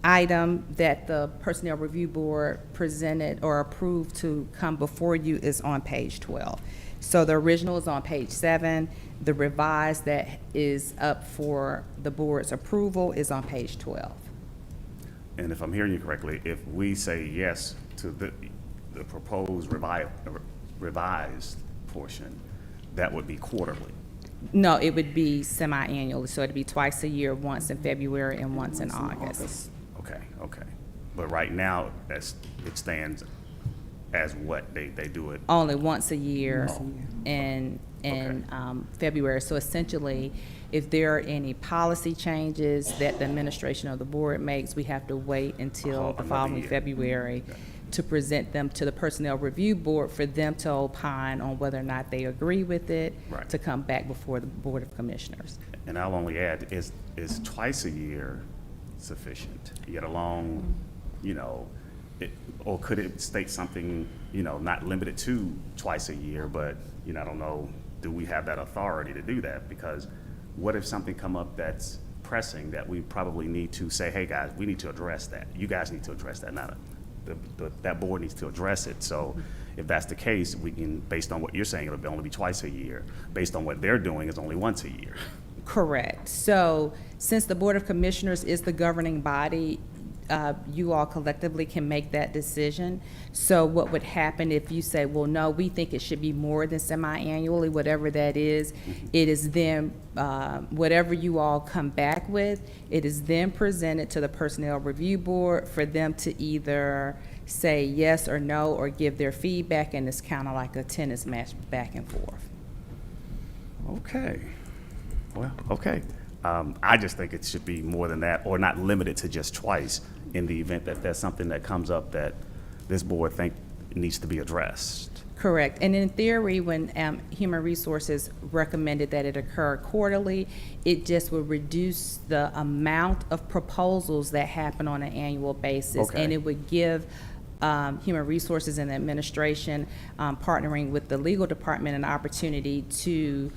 item that the Personnel Review Board presented or approved to come before you is on page 12. So the original is on page 7. The revised that is up for the board's approval is on page 12. And if I'm hearing you correctly, if we say yes to the proposed revised portion, that would be quarterly. No, it would be semi-annually, so it'd be twice a year, once in February and once in August. Okay. But right now, it stands as what they do it. Only once a year Oh. in February. So essentially, if there are any policy changes that the administration of the board makes, we have to wait until the Another following year. February to present them to the Personnel Review Board for them to opine on whether or not they agree with it, Right. to come back before the Board of Commissioners. And I'll only add, is twice a year sufficient? Yet along, or could it state something, not limited to twice a year, but, I don't know, do we have that authority to do that? Because what if something come up that's pressing that we probably need to say, hey, guys, we need to address that. You guys need to address that, not that board needs to address it. So if that's the case, we can, based on what you're saying, it'll only be twice a year. Based on what they're doing, it's only once a year. Correct. So since the Board of Commissioners is the governing body, you all collectively can make that decision. So what would happen if you say, well, no, we think it should be more than semi-annually, whatever that is, it is then, whatever you all come back with, it is then presented to the Personnel Review Board for them to either say yes or no or give their feedback, and it's kind of like a tennis match back and forth. Okay. Well, okay. I just think it should be more than that, or not limited to just twice, in the event that there's something that comes up that this board think needs to be addressed. Correct. And in theory, when Human Resources recommended that it occur quarterly, it just would reduce the amount of proposals that happen on an annual basis. Okay. And it would give Human Resources and the administration, partnering with the legal department, an opportunity to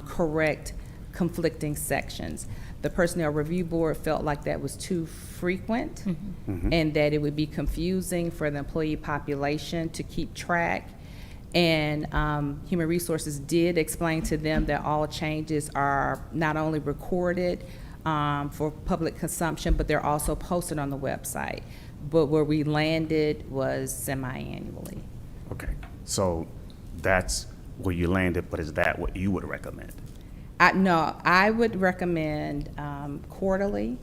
correct conflicting sections. The Personnel Review Board felt like that was too frequent and that it would be confusing for the employee population to keep track. And Human Resources did explain to them that all changes are not only recorded for public consumption, but they're also posted on the website. But where we landed was semi-annually. Okay. So that's where you landed, but is that what you would recommend? No, I would recommend quarterly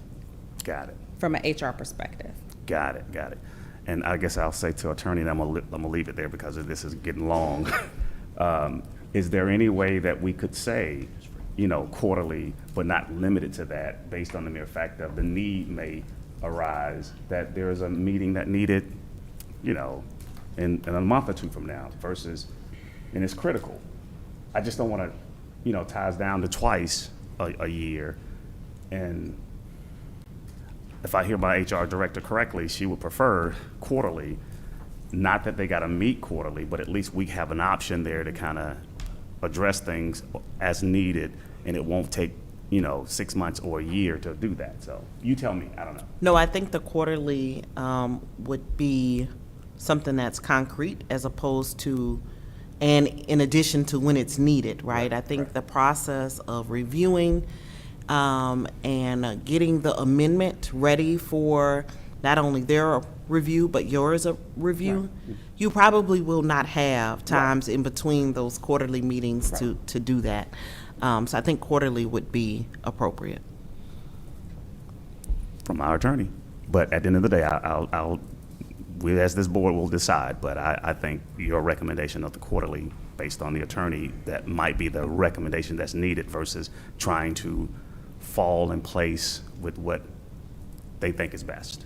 Got it. from an HR perspective. Got it. Got it. And I guess I'll say to attorney, and I'm gonna leave it there because this is getting long. Is there any way that we could say, quarterly, but not limited to that, based on the mere fact of the need may arise, that there is a meeting that needed, in a month or two from now versus, and it's critical. I just don't want to, ties down to twice a year. And if I hear my HR director correctly, she would prefer quarterly. Not that they got to meet quarterly, but at least we have an option there to kind of address things as needed, and it won't take, 6 months or a year to do that. So you tell me, I don't know. No, I think the quarterly would be something that's concrete as opposed to, and in addition to when it's needed, right? I think the process of reviewing and getting the amendment ready for not only their review, but yours a review, you probably will not have times in between those quarterly meetings to do that. So I think quarterly would be appropriate. From our attorney. But at the end of the day, we as this board will decide, but I think your recommendation of the quarterly, based on the attorney, that might be the recommendation that's needed versus trying to fall in place with what they think is best.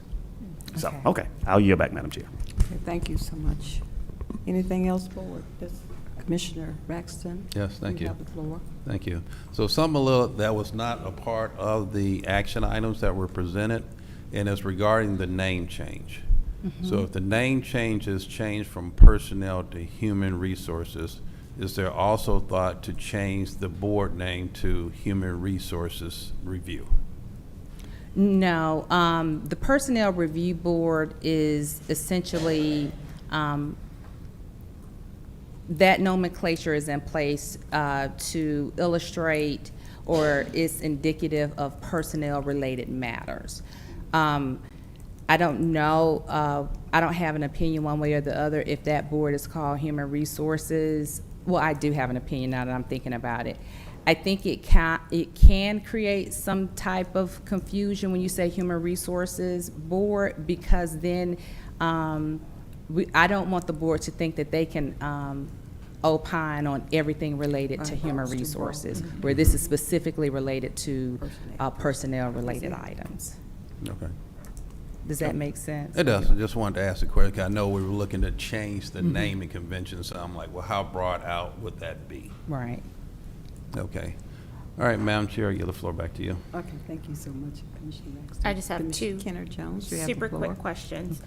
So, okay, I'll yield back, Madam Chair. Okay, thank you so much. Anything else, board? Commissioner Braxton? Yes, thank you. have the floor. Thank you. So something that was not a part of the action items that were presented, and it's regarding the name change. So if the name change is changed from personnel to human resources, is there also thought to change the board name to Human Resources Review? No, the Personnel Review Board is essentially, that nomenclature is in place to illustrate or is indicative of personnel-related matters. I don't know, I don't have an opinion one way or the other if that board is called Human Resources. Well, I do have an opinion now that I'm thinking about it. I think it can create some type of confusion when you say Human Resources Board, because then I don't want the board to think that they can opine on everything related to human resources, where this is specifically related to personnel-related items. Okay. Does that make sense? It does. I just wanted to ask the question, 'cause I know we were looking to change the naming convention, so I'm like, well, how broad out would that be? Right. Okay. All right, Madam Chair, I give the floor back to you. Okay, thank you so much, Commissioner Baxter. I just have Commissioner two Kenner Jones, you have the super floor. quick questions.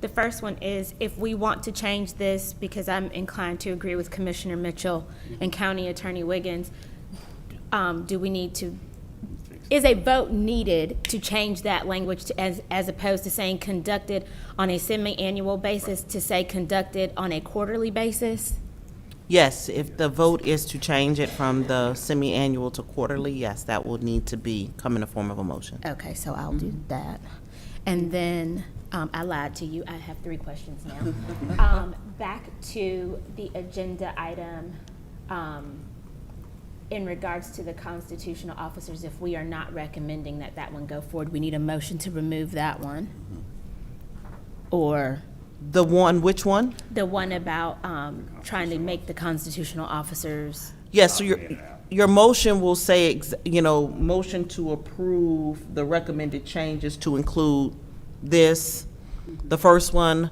The first one is, if we want to change this, because I'm inclined to agree with Commissioner Mitchell and County Attorney Wiggins, do we need to, is a vote needed to change that language to, as opposed to saying conducted on a semi-annual basis, to say conducted on a quarterly basis? Yes, if the vote is to change it from the semi-annual to quarterly, yes, that will need to come in the form of a motion. Okay, so I'll do that. And then, I lied to you, I have 3 questions now. Back to the agenda item, in regards to the constitutional officers, if we are not recommending that that one go forward, we need a motion to remove that one. Or The one, which one? the one about, trying to make the constitutional officers, Yes, so your motion will say, motion to approve the recommended changes to include this, the first one,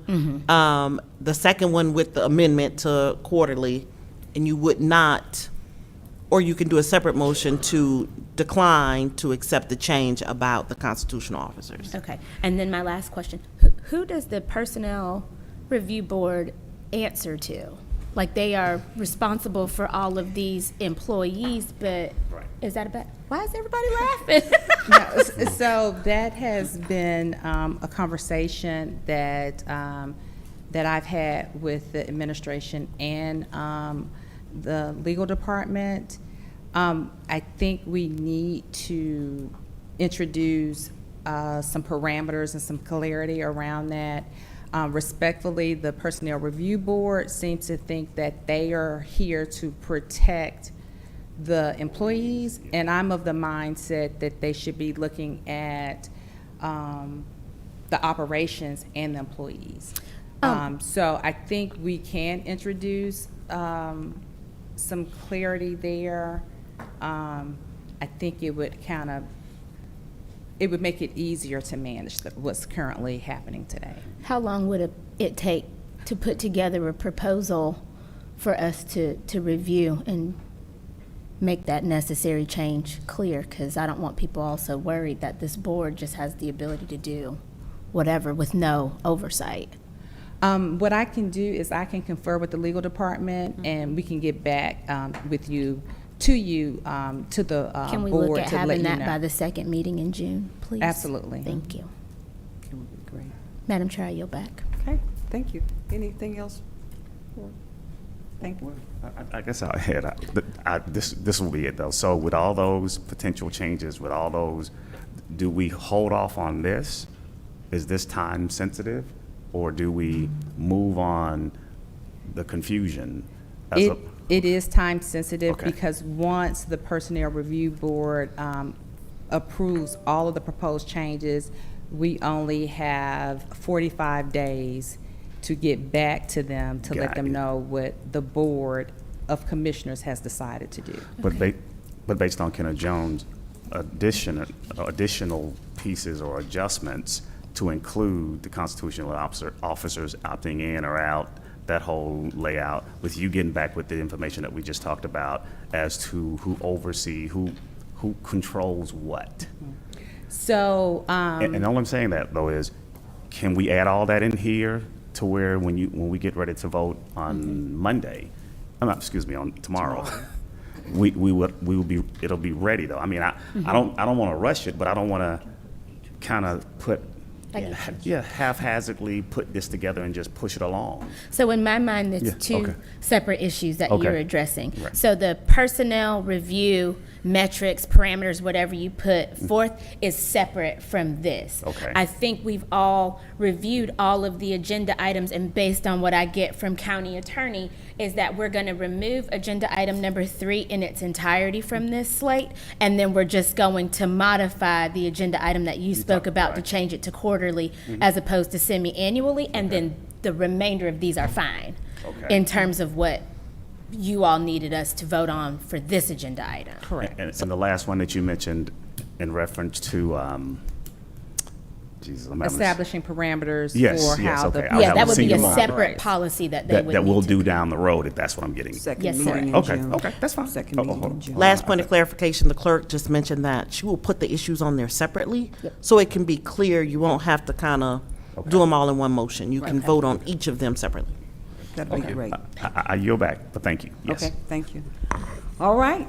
the second one with the amendment to quarterly, and you would not, or you can do a separate motion to decline to accept the change about the constitutional officers. okay. And then my last question, who does the Personnel Review Board answer to? Like, they are responsible for all of these employees, but is that a bad, why is everybody laughing? No, so that has been a conversation that I've had with the administration and the legal department. I think we need to introduce some parameters and some clarity around that. Respectfully, the Personnel Review Board seems to think that they are here to protect the employees, and I'm of the mindset that they should be looking at the operations and the employees. So I think we can introduce some clarity there. I think it would it would make it easier to manage what's currently happening today. How long would it take to put together a proposal for us to review and make that necessary change clear? Because I don't want people also worried that this board just has the ability to do whatever with no oversight. What I can do is I can confer with the legal department, and we can get back with you, to the Can we board look at to let having you that know. by the second meeting in June, please? Absolutely. Thank you. That would be great. Madam Chair, I yield back. Okay, thank you. Anything else? Thank you. I guess I'll head. This will be it though. So with all those potential changes, with all those, do we hold off on this? Is this time sensitive, or do we move on the confusion? It is time sensitive Okay. because once the Personnel Review Board approves all of the proposed changes, we only have 45 days to get back to them to let Got them it. know what the Board of Commissioners has decided to do. But based on Kenna Jones, additional pieces or adjustments to include the constitutional officers opting in or out, that whole layout, with you getting back with the information that we just talked about as to who controls what. So, And all I'm saying that though is, can we add all that in here to where when we get ready to vote on Monday, on tomorrow, we will be, it'll be ready though. I mean, I don't want to rush it, but I don't want to kind of haphazardly put this together and just push it along. So in my mind, it's Yeah, two okay. separate issues that Okay. you're addressing. Right. So the personnel review metrics, parameters, whatever you put forth is separate from this. Okay. I think we've all reviewed all of the agenda items, and based on what I get from county attorney, is that we're gonna remove agenda item number 3 in its entirety from this slate, and then we're just going to modify the agenda item that you spoke about to right. change it to quarterly as opposed to semi-annually, and then the remainder of these are fine Okay. in terms of what you all needed us to vote on for this agenda item. correct. And the last one that you mentioned in reference to Jesus, I'm having establishing parameters Yes, for yes, how okay. the. I'll Yeah, have that a would be senior a model. separate policy that they would that we'll need to do down the road, if that's what I'm getting. Second Yes, sir. meeting in Okay, June. okay, that's fine. Second Oh, meeting hold in on. June. Last point of clarification, the clerk just mentioned that she will put the issues on there separately, so it can be clear, you won't have to kind of do them all in one motion. You can vote on each of them separately. That'd be great. I yield back, but thank you. Yes. Okay, thank you. All right.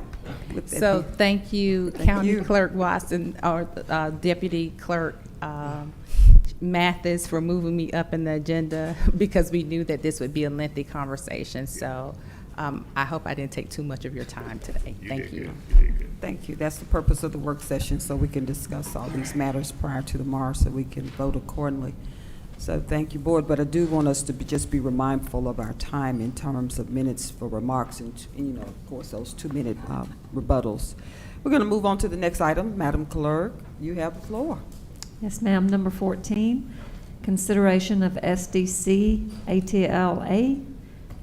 With that So being- thank you, Thank County you. Clerk Watson, or Deputy Clerk Mathis, for moving me up in the agenda because we knew that this would be a lengthy conversation. So I hope I didn't take too much of your time today. Thank you. Thank you. That's the purpose of the work session, so we can discuss all these matters prior to tomorrow, so we can vote accordingly. So thank you, Board, but I do want us to just be mindful of our time in terms of minutes for remarks and, you know, of course, those 2-minute rebuttals. We're going to move on to the next item. Madam Clerk, you have the floor. Yes, ma'am. Number 14, consideration of SDC ATLA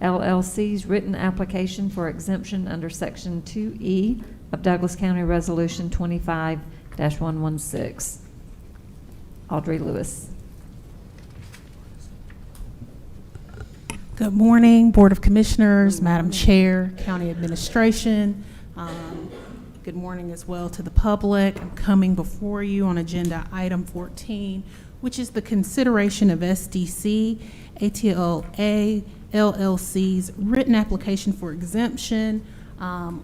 LLC's written application for exemption under Section 2E of Douglas County Resolution 25-116. Audrey Lewis. Good morning, Board of Commissioners, Madam Chair, County Administration. Good morning as well to the public. I'm coming before you on agenda item 14, which is the consideration of SDC ATLA LLC's written application for exemption.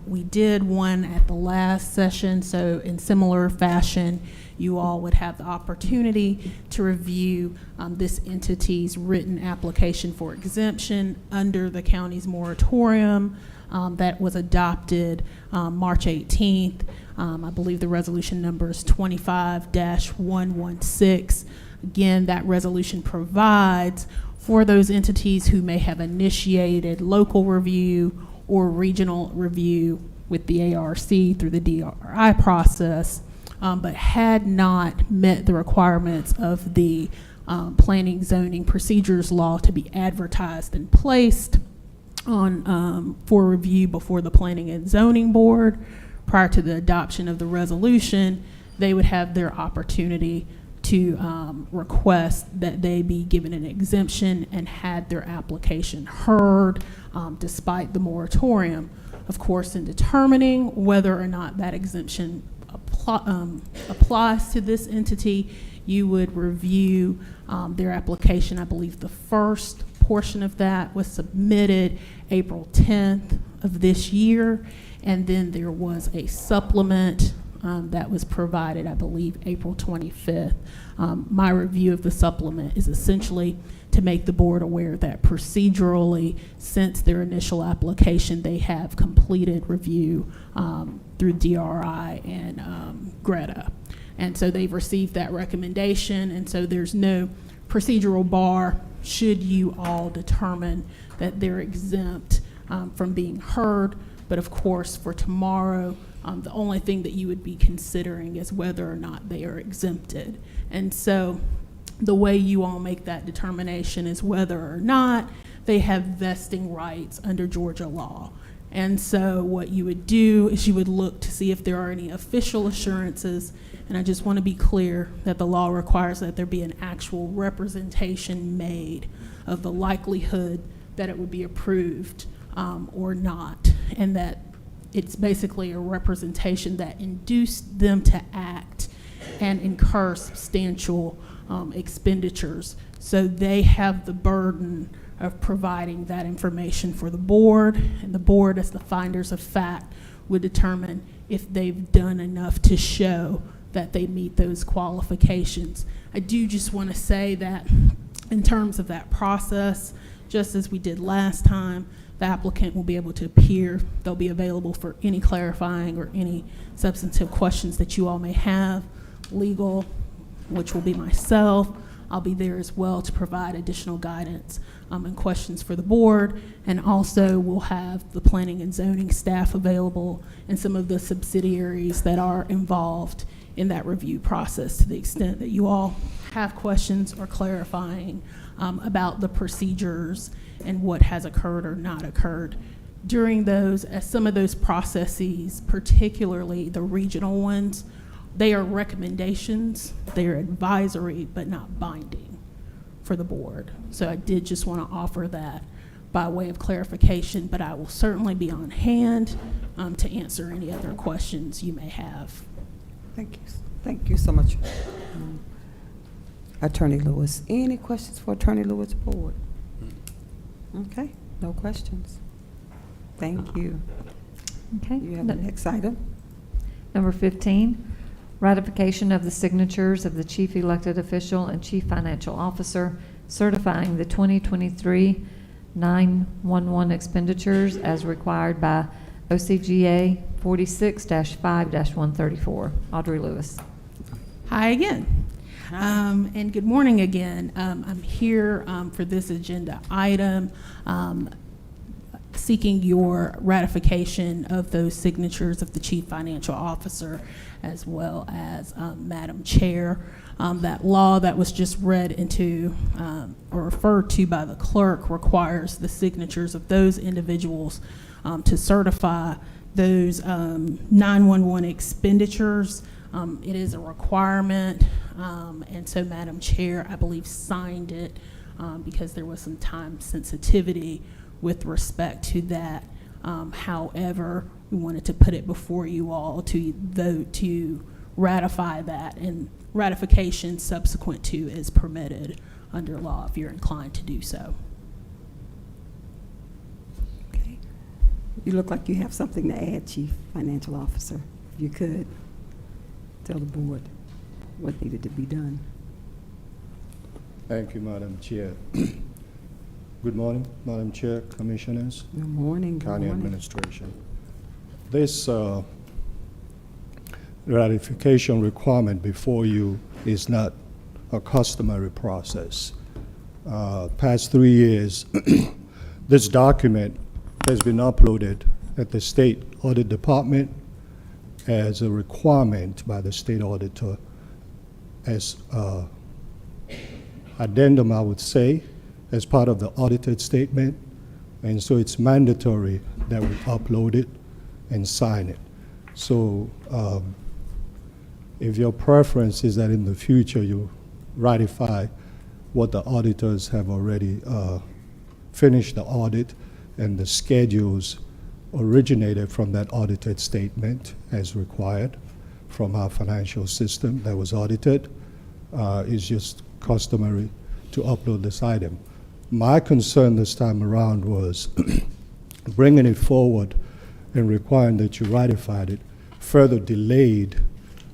We did one at the last session, so in similar fashion, you all would have the opportunity to review this entity's written application for exemption under the county's moratorium that was adopted March 18th. I believe the resolution number is 25-116. Again, that resolution provides for those entities who may have initiated local review or regional review with the ARC through the DRI process, but had not met the requirements of the planning zoning procedures law to be advertised and placed on for review before the Planning and Zoning Board prior to the adoption of the resolution. They would have their opportunity to request that they be given an exemption and had their application heard despite the moratorium. Of course, in determining whether or not that exemption applies to this entity, you would review their application. I believe the first portion of that was submitted April 10th of this year, and then there was a supplement that was provided, I believe, April 25th. My review of the supplement is essentially to make the board aware that procedurally, since their initial application, they have completed review through DRI and Greta. And so they've received that recommendation, and so there's no procedural bar should you all determine that they're exempt from being heard. But of course, for tomorrow, the only thing that you would be considering is whether or not they are exempted. And so the way you all make that determination is whether or not they have vesting rights under Georgia law. And so what you would do is you would look to see if there are any official assurances. And I just want to be clear that the law requires that there be an actual representation made of the likelihood that it would be approved or not, and that it's basically a representation that induced them to act and incur substantial expenditures. So they have the burden of providing that information for the board, and the board, as the finders of fact, would determine if they've done enough to show that they meet those qualifications. I do just want to say that in terms of that process, just as we did last time, the applicant will be able to appear. They'll be available for any clarifying or any substantive questions that you all may have. Legal, which will be myself, I'll be there as well to provide additional guidance and questions for the board. And also we'll have the planning and zoning staff available and some of the subsidiaries that are involved in that review process to the extent that you all have questions or clarifying about the procedures and what has occurred or not occurred during those, as some of those processes, particularly the regional ones, they are recommendations, they are advisory, but not binding for the board. So I did just want to offer that by way of clarification, but I will certainly be on hand to answer any other questions you may have. Thank you. Thank you so much. Attorney Lewis, any questions for Attorney Lewis Board? Okay, no questions. Thank you. Okay. You have the next item? Number 15, ratification of the signatures of the chief elected official and chief financial officer certifying the 2023 911 expenditures as required by OCGA 46-5-134. Audrey Lewis. Hi again. And good morning again. I'm here for this agenda item, seeking your ratification of those signatures of the Chief Financial Officer as well as Madam Chair. That law that was just read into or referred to by the clerk requires the signatures of those individuals to certify those 911 expenditures. It is a requirement, and so Madam Chair, I believe, signed it because there was some time sensitivity with respect to that. However, we wanted to put it before you all to vote to ratify that, and ratification subsequent to is permitted under law if you're inclined to do so. Okay. You look like you have something to add, Chief Financial Officer. If you could tell the board what needed to be done. Thank you, Madam Chair. Good morning, Madam Chair, Commissioners, Good morning. Good County morning. Administration. This ratification requirement before you is not a customary process. Past 3 years, this document has been uploaded at the State Audit Department as a requirement by the state auditor, as addendum, I would say, as part of the audited statement. And so it's mandatory that we upload it and sign it. So if your preference is that in the future you ratify what the auditors have already finished the audit and the schedules originated from that audited statement as required from our financial system that was audited, is just customary to upload this item. My concern this time around was bringing it forward and requiring that you ratified it further delayed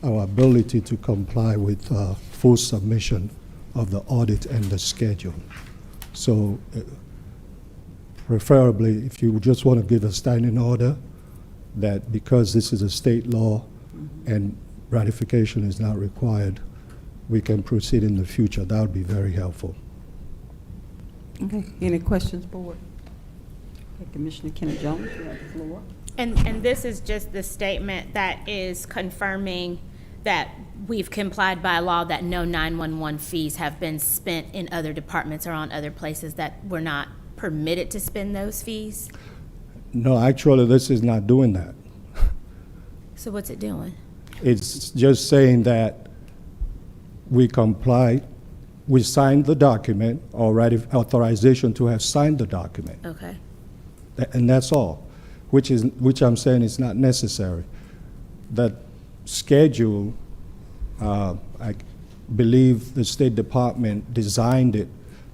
our ability to comply with full submission of the audit and the schedule. So preferably, if you just want to give a standing order that because this is a state law and ratification is not required, we can proceed in the future. That would be very helpful. Okay. Any questions, board? Okay, Commissioner Kenneth Jones, you have the floor. And this is just the statement that is confirming that we've complied by law that no 911 fees have been spent in other departments or on other places, that we're not permitted to spend those fees? No, actually, this is not doing that. So what's it doing? It's just saying that we complied, we signed the document, or authorization to have signed the document. Okay. And that's all, which I'm saying is not necessary. That schedule, I believe the State Department designed it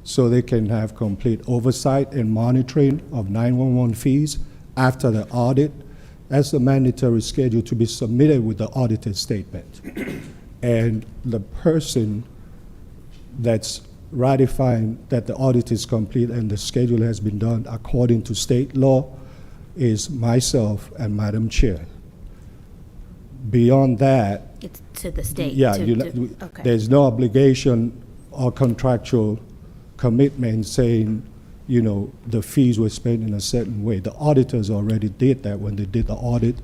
so they can have complete oversight and monitoring of 911 fees after the audit. That's the mandatory schedule to be submitted with the audited statement. And the person that's ratifying that the audit is complete and the schedule has been done according to state law is myself and Madam Chair. Beyond that, It's to the state? yeah, Okay. there's no obligation or contractual commitment saying, you know, the fees were spent in a certain way. The auditors already did that when they did the audit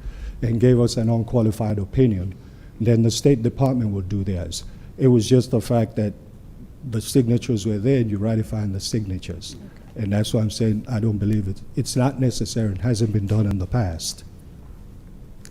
and gave us an unqualified opinion. Then the State Department would do theirs. It was just the fact that the signatures were there and you ratifying the signatures. Okay. And that's why I'm saying I don't believe it. It's not necessary. It hasn't been done in the past.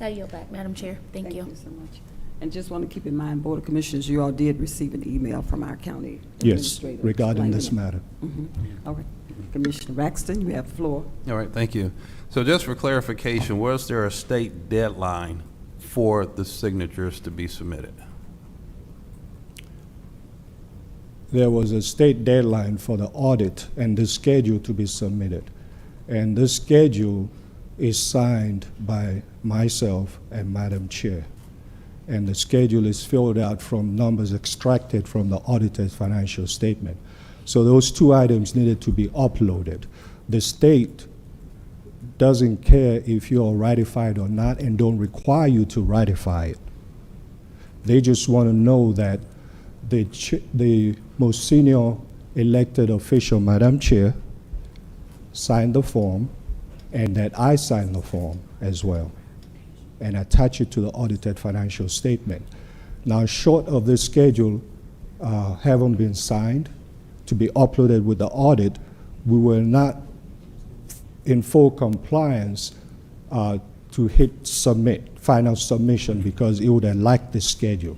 I yield back, Madam Chair. Thank you. Thank you so much. And just want to keep in mind, Board of Commissioners, you all did receive an email from our county Yes, administrator. regarding this explaining matter. it. All right. Commissioner Braxton, you have the floor. All right, thank you. So just for clarification, was there a state deadline for the signatures to be submitted? There was a state deadline for the audit and the schedule to be submitted. And this schedule is signed by myself and Madam Chair. And the schedule is filled out from numbers extracted from the auditor's financial statement. So those two items needed to be uploaded. The state doesn't care if you're ratified or not and don't require you to ratify it. They just want to know that the most senior elected official, Madam Chair, signed the form, and that I signed the form as well, and attach it to the audited financial statement. Now, short of this schedule having been signed to be uploaded with the audit, we were not in full compliance to hit submit, final submission, because it would have lacked the schedule.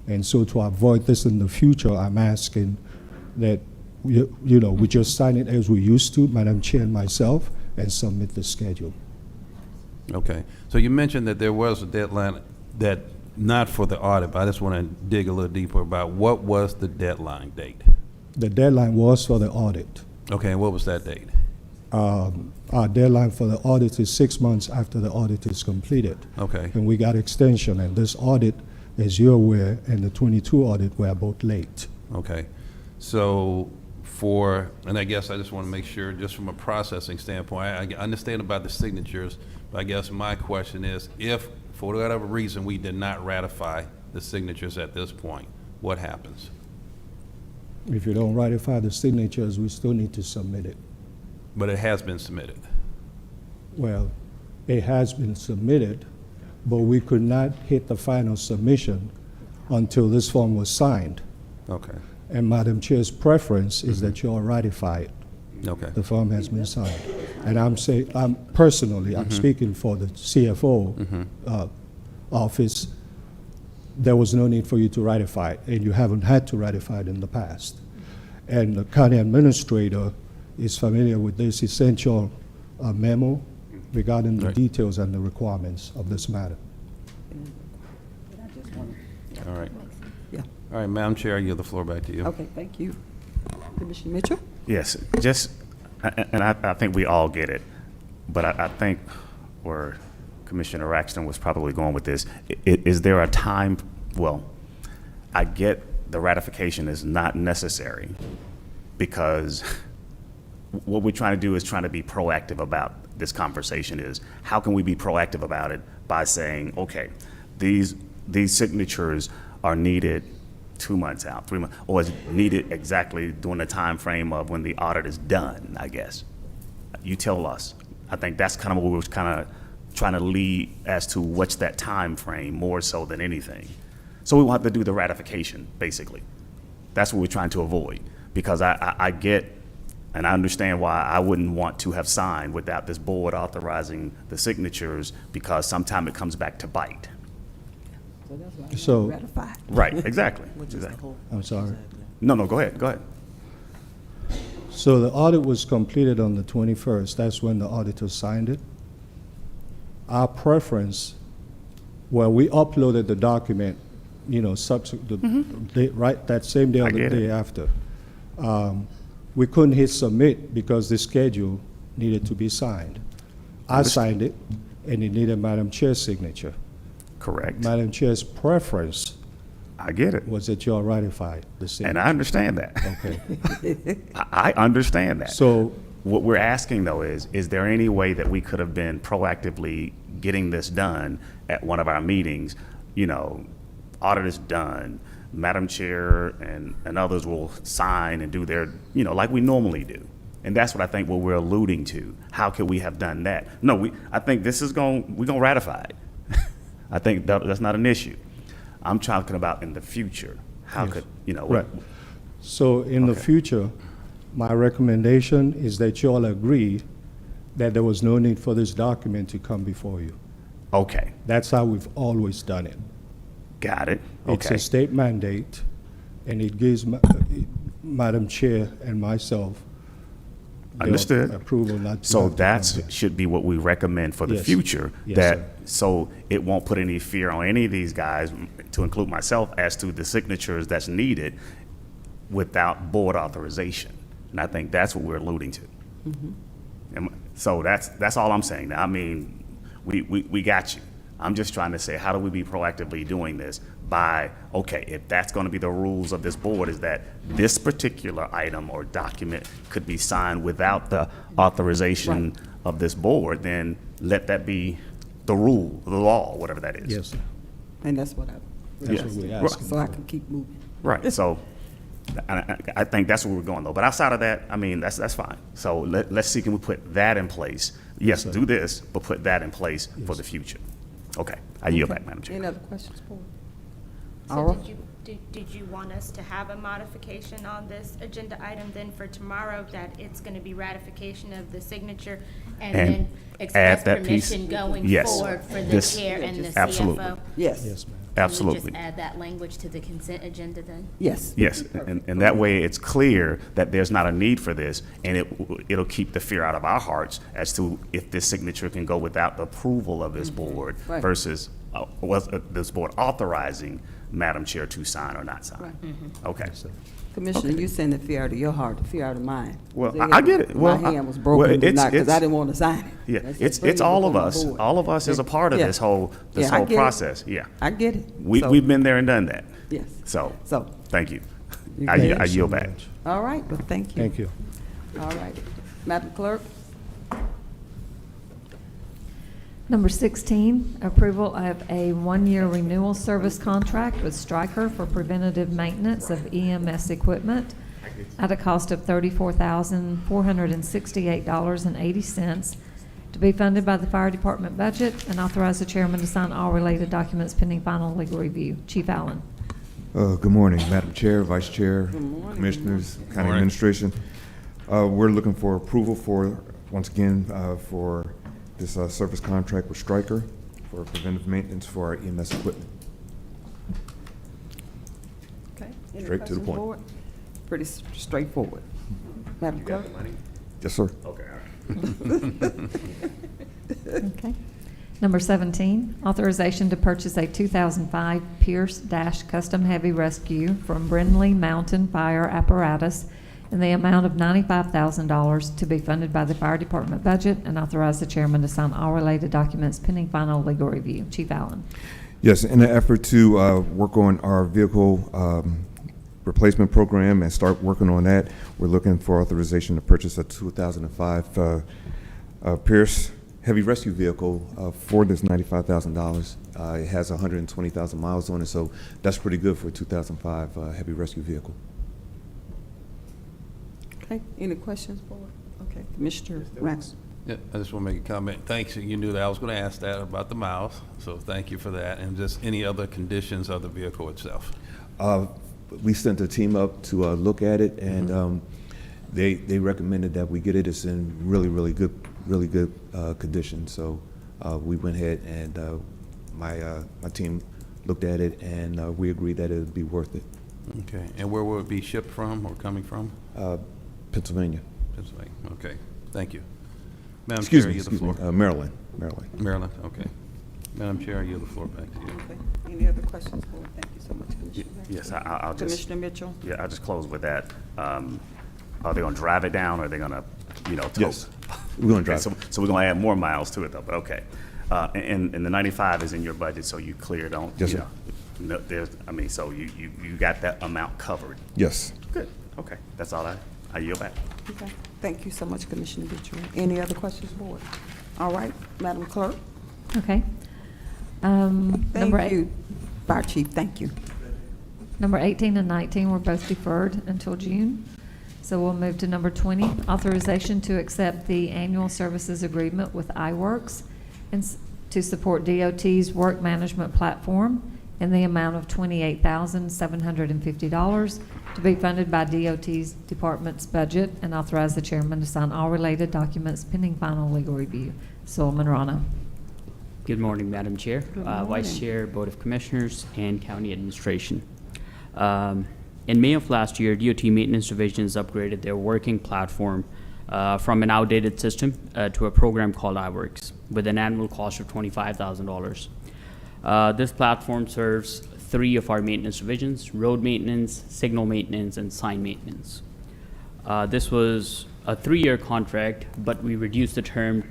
And so to avoid this in the future, I'm asking that we just sign it as we used to, Madam Chair and myself, and submit the schedule. Okay, so you mentioned that there was a deadline that, not for the audit, but I just want to dig a little deeper about what was the deadline date? The deadline was for the audit. Okay, and what was that date? Our deadline for the audit is 6 months after the audit is completed. Okay. And we got extension, and this audit, as you're aware, and the 22 audit were both late. Okay, so and I guess I just want to make sure, just from a processing standpoint, I understand about the signatures, but I guess my question is, if for whatever reason we did not ratify the signatures at this point, what happens? If you don't ratify the signatures, we still need to submit it. But it has been submitted. Well, it has been submitted, but we could not hit the final submission until this form was signed. Okay. And Madam Chair's preference is that you all ratify it. Okay. The form has been signed. And I'm personally, I'm speaking for the CFO office, there was no need for you to ratify it, and you haven't had to ratify it in the past. And the county administrator is familiar with this essential memo regarding the details and the requirements of this matter. All right. Yeah. All right, Madam Chair, I yield the floor back to you. Okay, thank you. Commissioner Mitchell? Yes, and I think we all get it, but I think where Commissioner Raxton was probably going with this, is there a time, well, I get the ratification is not necessary, because what we're trying to do is trying to be proactive about this conversation is, how can we be proactive about it by saying, okay, these signatures are needed 2 months out, 3 months, or is needed exactly during the time frame of when the audit is done, I guess. You tell us. I think that's kind of what we were kind of trying to lead as to what's that time frame more so than anything. So we want to do the ratification, basically. That's what we're trying to avoid, because I get and I understand why I wouldn't want to have signed without this board authorizing the signatures, because sometime it comes back to bite. So that's why So- ratified. Right, exactly. Which is the Exactly. whole. I'm sorry. Exactly. No, go ahead, go ahead. So the audit was completed on the 21st. That's when the auditor signed it. Our preference, well, we uploaded the document, right, that same day or I the get day it. after. We couldn't hit submit because the schedule needed to be signed. I signed it, and it needed Madam Chair's signature. Correct. Madam Chair's preference I get it. was that you all ratified the signature. And I understand that. Okay. I understand that. So What we're asking, though, is there any way that we could have been proactively getting this done at one of our meetings? Audit is done, Madam Chair and others will sign and do their, like we normally do. And that's what I think what we're alluding to. How could we have done that? No, I think this is we're going to ratify it. I think that's not an issue. I'm talking about in the future. How Yes. could, Right. So in the Okay. future, my recommendation is that you all agree that there was no need for this document to come before you. Okay, That's how we've always done it. Got it. It's Okay. a state mandate, and it gives Madam Chair and myself the Understood. approval not to. So have to that's, come back. should be what we recommend for the Yes. future. Yes, That, sir. so it won't put any fear on any of these guys, to include myself, as to the signatures that's needed without board authorization. And I think that's what we're alluding to. So that's all I'm saying. I mean, we got you. I'm just trying to say, how do we be proactively doing this by, okay, if that's going to be the rules of this board, is that this particular item or document could be signed without the authorization of this board, then let that be the rule, the law, whatever that is. Yes, sir. And that's what That's what we're asking. so I can keep moving. Right, so I think that's where we're going though. But outside of that, I mean, that's fine. So let's see, can we put that in place? Yes, do this, but put that in place for the future. Okay, I yield back, Madam Chair. Any other questions, board? So All right. did you want us to have a modification on this agenda item then for tomorrow, that it's going to be ratification of the signature and And then express add that piece. permission going Yes. forward for the This- chair and the Absolutely. CFO? Yes. Yes, ma'am. Can we Absolutely. just add that language to the consent agenda then? Yes. Yes, and that way it's clear that there's not a need for this, and it'll keep the fear out of our hearts as to if this signature can go without the approval of this board Right. versus this board authorizing Madam Chair to sign or not sign. Right. Okay. Commissioner, you send the fear out of your heart, the fear out of mine. Well, See, I get it. Well, My I- hand was well, broken it's- tonight because I it's- didn't want to sign it. Yeah, Let's it's bring it all of before my us. board. All of us is a part of Yeah. this whole Yeah, I get it. process. Yeah. I get it. So, We've been there and done that. Yes. So, So, thank you. You I got yield- it. I yield back. all right, well, thank you. Thank you. All right. Madam Clerk? Number 16, approval of a one-year renewal service contract with Stryker for preventative maintenance of EMS equipment at a cost of $34,468.80 to be funded by the fire department budget, and authorize the chairman to sign all related documents pending final legal review. Chief Allen. Good morning, Madam Chair, Vice Chair, Commissioners, County Administration. We're looking for approval for, once again, for this service contract with Stryker for preventive maintenance for our EMS equipment. Okay. Any Straight to the questions, point. board? Pretty straightforward. Madam Clerk? Yes, sir. Okay, all right. Okay. Number 17, authorization to purchase a 2005 Pierce Dash Custom Heavy Rescue from Brindley Mountain Fire Apparatus in the amount of $95,000 to be funded by the fire department budget, and authorize the chairman to sign all related documents pending final legal review. Chief Allen. Yes, in an effort to work on our vehicle replacement program and start working on that, we're looking for authorization to purchase a 2005 Pierce Heavy Rescue Vehicle for this $95,000. It has 120,000 miles on it, so that's pretty good for a 2005 Heavy Rescue Vehicle. Okay, any questions, board? Okay, Commissioner Rex. Yeah, I just want to make a comment. Thanks, you knew that I was going to ask that about the miles, so thank you for that. And just any other conditions of the vehicle itself. We sent a team up to look at it, and they recommended that we get it. It's in really good condition. So we went ahead and my team looked at it, and we agreed that it would be worth it. Okay, and where will it be shipped from or coming from? Pennsylvania. Pennsylvania, okay, thank you. Madam Excuse Chair, me, you have the floor. Maryland. Maryland, okay. Madam Chair, I yield the floor back to you. Okay, any other questions, board? Thank you so much, Commissioner Rex. Yes, I'll just. Commissioner Mitchell? Yeah, I'll just close with that. Are they gonna drive it down, or are they gonna, tow? Yes, we're gonna drive Okay, so we're gonna add more miles to it though, but okay. And the 95 is in your budget, so you cleared on? Yes, sir. No, so you got that amount covered? Yes. Good, okay, that's all I yield back. Okay, thank you so much, Commissioner Mitchell. Any other questions, board? All right, Madam Clerk? Okay. Number Thank you, Fire Chief, thank you. Number 18 and 19 were both deferred until June. So we'll move to number 20, authorization to accept the annual services agreement with iWorks and to support DOT's work management platform in the amount of $28,750 to be funded by DOT's department's budget, and authorize the chairman to sign all related documents pending final legal review. Solomon Rana. Good morning, Madam Chair, Vice Chair, Board of Commissioners, and County Administration. In May of last year, DOT Maintenance Divisions upgraded their working platform from an outdated system to a program called iWorks with an annual cost of $25,000. This platform serves 3 of our maintenance divisions: road maintenance, signal maintenance, and sign maintenance. This was a 3-year contract, but we reduced the term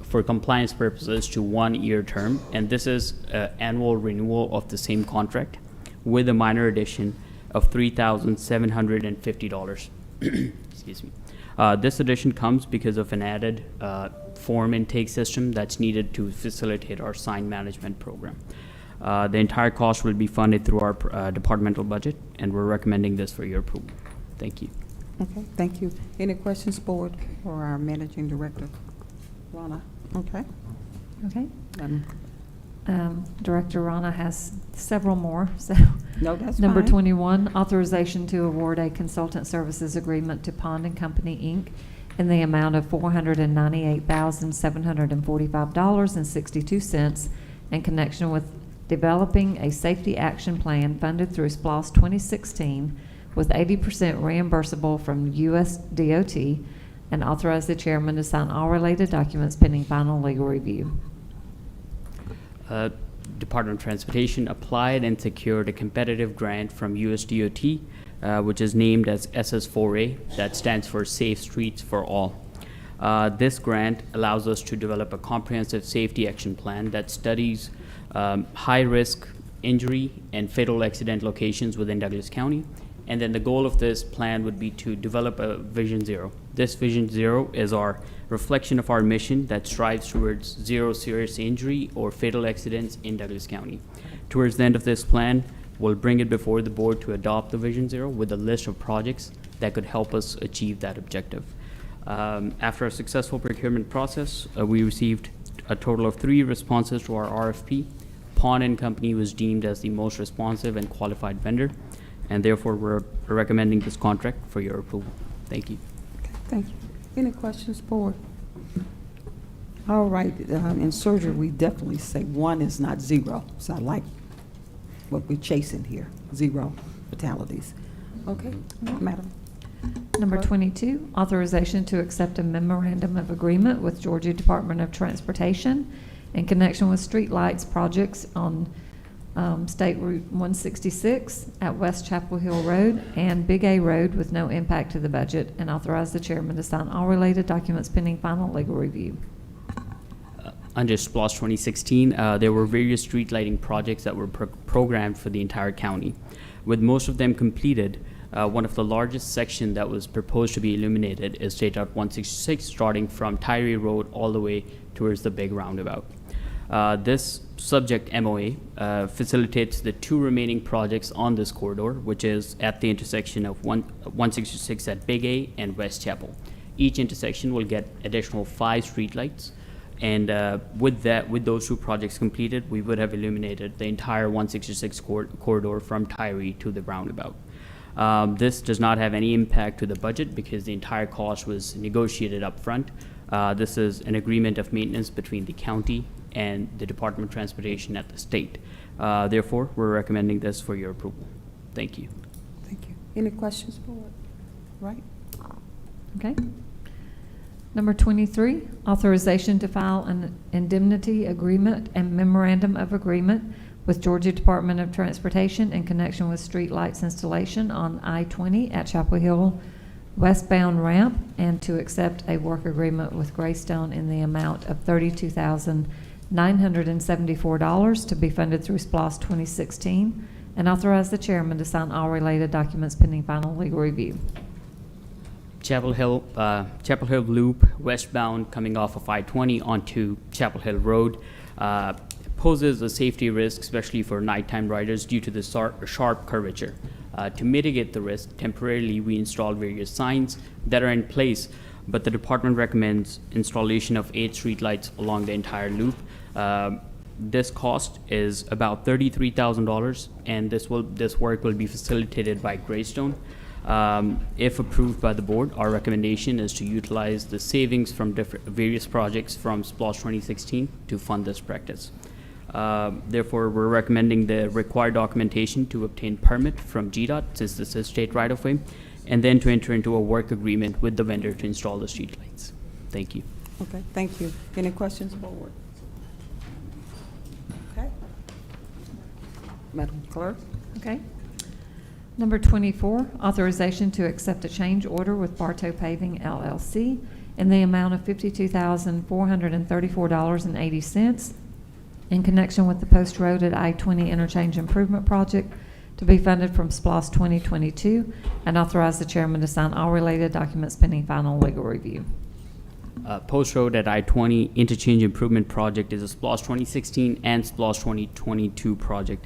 for compliance purposes to 1-year term, and this is an annual renewal of the same contract with a minor addition of $3,750. Excuse me. This addition comes because of an added form intake system that's needed to facilitate our sign management program. The entire cost will be funded through our departmental budget, and we're recommending this for your approval. Thank you. Okay, thank you. Any questions, board, for our managing director? Rana, okay. Okay. Director Rana has several more, so. No, that's Number fine. 21, authorization to award a consultant services agreement to Pond and Company, Inc. in the amount of $498,745.62 in connection with developing a safety action plan funded through SPLOST 2016 with 80% reimbursable from U.S. DOT, and authorize the chairman to sign all related documents pending final legal review. Department of Transportation applied and secured a competitive grant from US DOT, which is named as SS4A, that stands for Safe Streets for All. This grant allows us to develop a comprehensive safety action plan that studies high-risk injury and fatal accident locations within Douglas County. And then the goal of this plan would be to develop a Vision Zero. This Vision Zero is our reflection of our mission that strives towards zero serious injury or fatal accidents in Douglas County. Towards the end of this plan, we'll bring it before the board to adopt the Vision Zero with a list of projects that could help us achieve that objective. After a successful procurement process, we received a total of 3 responses to our RFP. Pond and Company was deemed as the most responsive and qualified vendor, and therefore we're recommending this contract for your approval. Thank you. Okay, thank you. Any questions, board? All right, in surgery, we definitely say 1 is not 0, so I like what we're chasing here, 0 fatalities. Okay, Madam. Number 22, authorization to accept a memorandum of agreement with Georgia Department of Transportation in connection with streetlights projects on State Route 166 at West Chapel Hill Road and Big A Road with no impact to the budget, and authorize the chairman to sign all related documents pending final legal review. Under SPLOST 2016, there were various street lighting projects that were programmed for the entire county. With most of them completed, one of the largest section that was proposed to be illuminated is State Route 166, starting from Tyree Road all the way towards the big roundabout. This subject MOA facilitates the 2 remaining projects on this corridor, which is at the intersection of 166 at Big A and West Chapel. Each intersection will get additional 5 streetlights, and with those 2 projects completed, we would have illuminated the entire 166 corridor from Tyree to the roundabout. This does not have any impact to the budget because the entire cost was negotiated up front. This is an agreement of maintenance between the county and the Department of Transportation at the state. Therefore, we're recommending this for your approval. Thank you. Thank you. Any questions, board? Right? Okay. Number 23, authorization to file an indemnity agreement and memorandum of agreement with Georgia Department of Transportation in connection with street lights installation on I-20 at Chapel Hill westbound ramp, and to accept a work agreement with Greystone in the amount of $32,974 to be funded through SPLOST 2016, and authorize the chairman to sign all related documents pending final legal review. Chapel Hill Loop westbound coming off of I-20 onto Chapel Hill Road poses a safety risk, especially for nighttime riders, due to the sharp curvature. To mitigate the risk, temporarily we installed various signs that are in place, but the department recommends installation of 8 streetlights along the entire loop. This cost is about $33,000, and this work will be facilitated by Greystone. If approved by the board, our recommendation is to utilize the savings from various projects from SPLOST 2016 to fund this practice. Therefore, we're recommending the required documentation to obtain permit from GDOT, since this is state right-of-way, and then to enter into a work agreement with the vendor to install the streetlights. Thank you. Okay, thank you. Any questions forward? Okay. Madam Clerk? Okay. Number 24, authorization to accept a change order with Bartow Paving LLC in the amount of $52,434.80 in connection with the Post Road at I-20 Interchange Improvement Project to be funded from SPLOST 2022, and authorize the chairman to sign all related documents pending final legal review. Post Road at I-20 Interchange Improvement Project is a SPLOST 2016 and SPLOST 2022 project.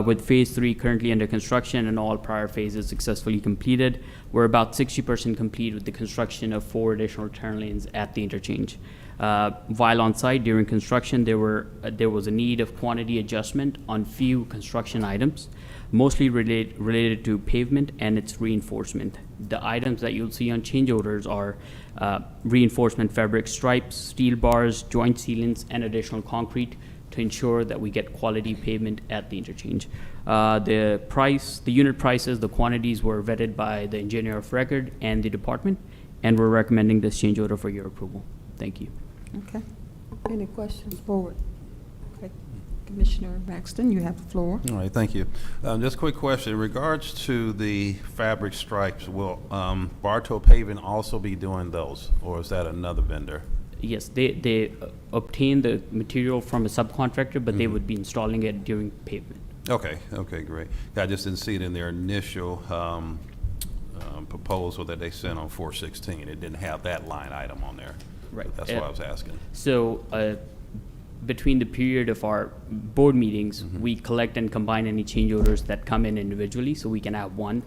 With Phase 3 currently under construction and all prior phases successfully completed, we're about 60% complete with the construction of 4 additional turn lanes at the interchange. While on site during construction, there was a need of quantity adjustment on few construction items, mostly related to pavement and its reinforcement. The items that you'll see on change orders are reinforcement fabric stripes, steel bars, joint sealants, and additional concrete to ensure that we get quality pavement at the interchange. The unit prices, the quantities were vetted by the engineer of record and the department, and we're recommending this change order for your approval. Thank you. Okay. Any questions forward? Okay. Commissioner Baxton, you have the floor. All right, thank you. Just a quick question. In regards to the fabric stripes, will Bartow Paving also be doing those, or is that another vendor? Yes, they obtain the material from a subcontractor, but they would be installing it during pavement. Okay, great. I just didn't see it in their initial proposal that they sent on 416. It didn't have that line item on there. Right. That's why I was asking. So between the period of our board meetings, we collect and combine any change orders that come in individually, so we can have one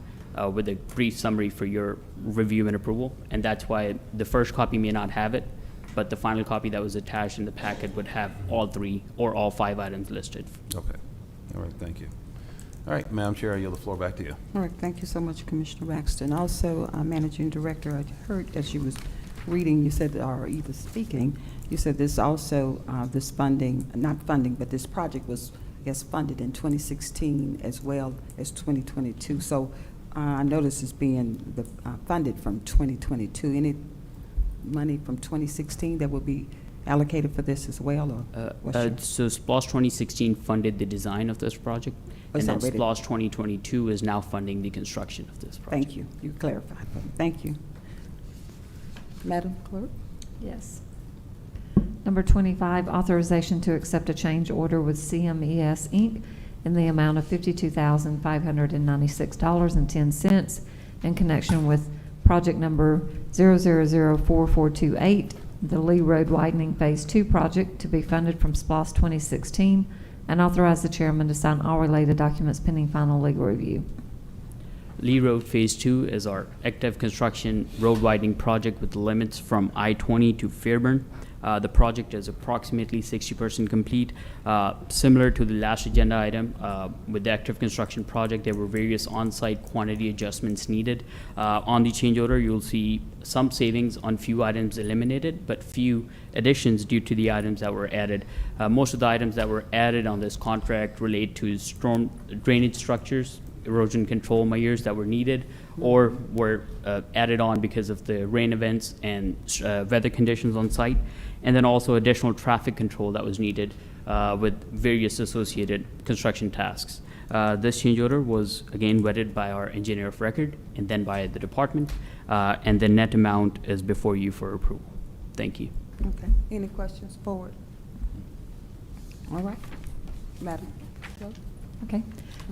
with a brief summary for your review and approval. And that's why the first copy may not have it, but the final copy that was attached in the packet would have all 3 or all 5 items listed. Okay. All right, thank you. All right, Madam Chair, I yield the floor back to you. All right, thank you so much, Commissioner Baxton. Also, Managing Director, I heard as you was reading, you said, or either speaking, you said this also, this funding, not funding, but this project was, I guess, funded in 2016 as well as 2022. So I notice it's being funded from 2022. Any money from 2016 that will be allocated for this as well? Or So SPLOST 2016 funded the design of this project, and then SPLOST 2022 is now funding the construction of this project. Thank you. You clarified that. Thank you. Madam Clerk? Yes. Number 25, authorization to accept a change order with CMES, Inc. in the amount of $52,596.10 in connection with project number 0004428, the Lee Road Widening Phase 2 project to be funded from SPLOST 2016, and authorize the chairman to sign all related documents pending final legal review. Lee Road Phase 2 is our active construction road widening project with limits from I-20 to Fairburn. The project is approximately 60% complete. Similar to the last agenda item, with the active construction project, there were various on-site quantity adjustments needed. On the change order, you'll see some savings on few items eliminated, but few additions due to the items that were added. Most of the items that were added on this contract relate to storm drainage structures, erosion control measures that were needed, or were added on because of the rain events and weather conditions on site, and then also additional traffic control that was needed with various associated construction tasks. This change order was again vetted by our engineer of record and then by the department, and the net amount is before you for approval. Thank you. Okay. Any questions forward? All right. Madam Clerk? Okay.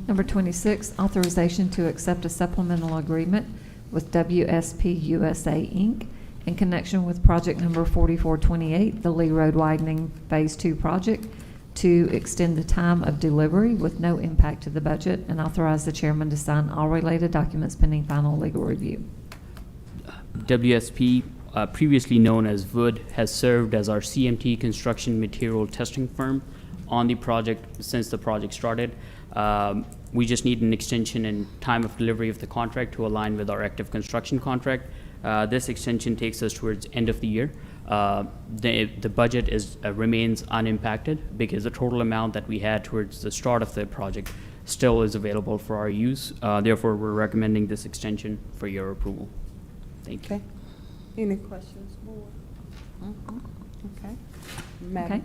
Number 26, authorization to accept a supplemental agreement with WSP USA, Inc. in connection with project number 4428, the Lee Road Widening Phase 2 project, to extend the time of delivery with no impact to the budget, and authorize the chairman to sign all related documents pending final legal review. WSP, previously known as VOOD, has served as our CMT construction material testing firm on the project since the project started. We just need an extension in time of delivery of the contract to align with our active construction contract. This extension takes us towards end of the year. The budget remains unimpacted because the total amount that we had towards the start of the project still is available for our use. Therefore, we're recommending this extension for your approval. Thank you. Okay. Any questions, board? Okay. Madam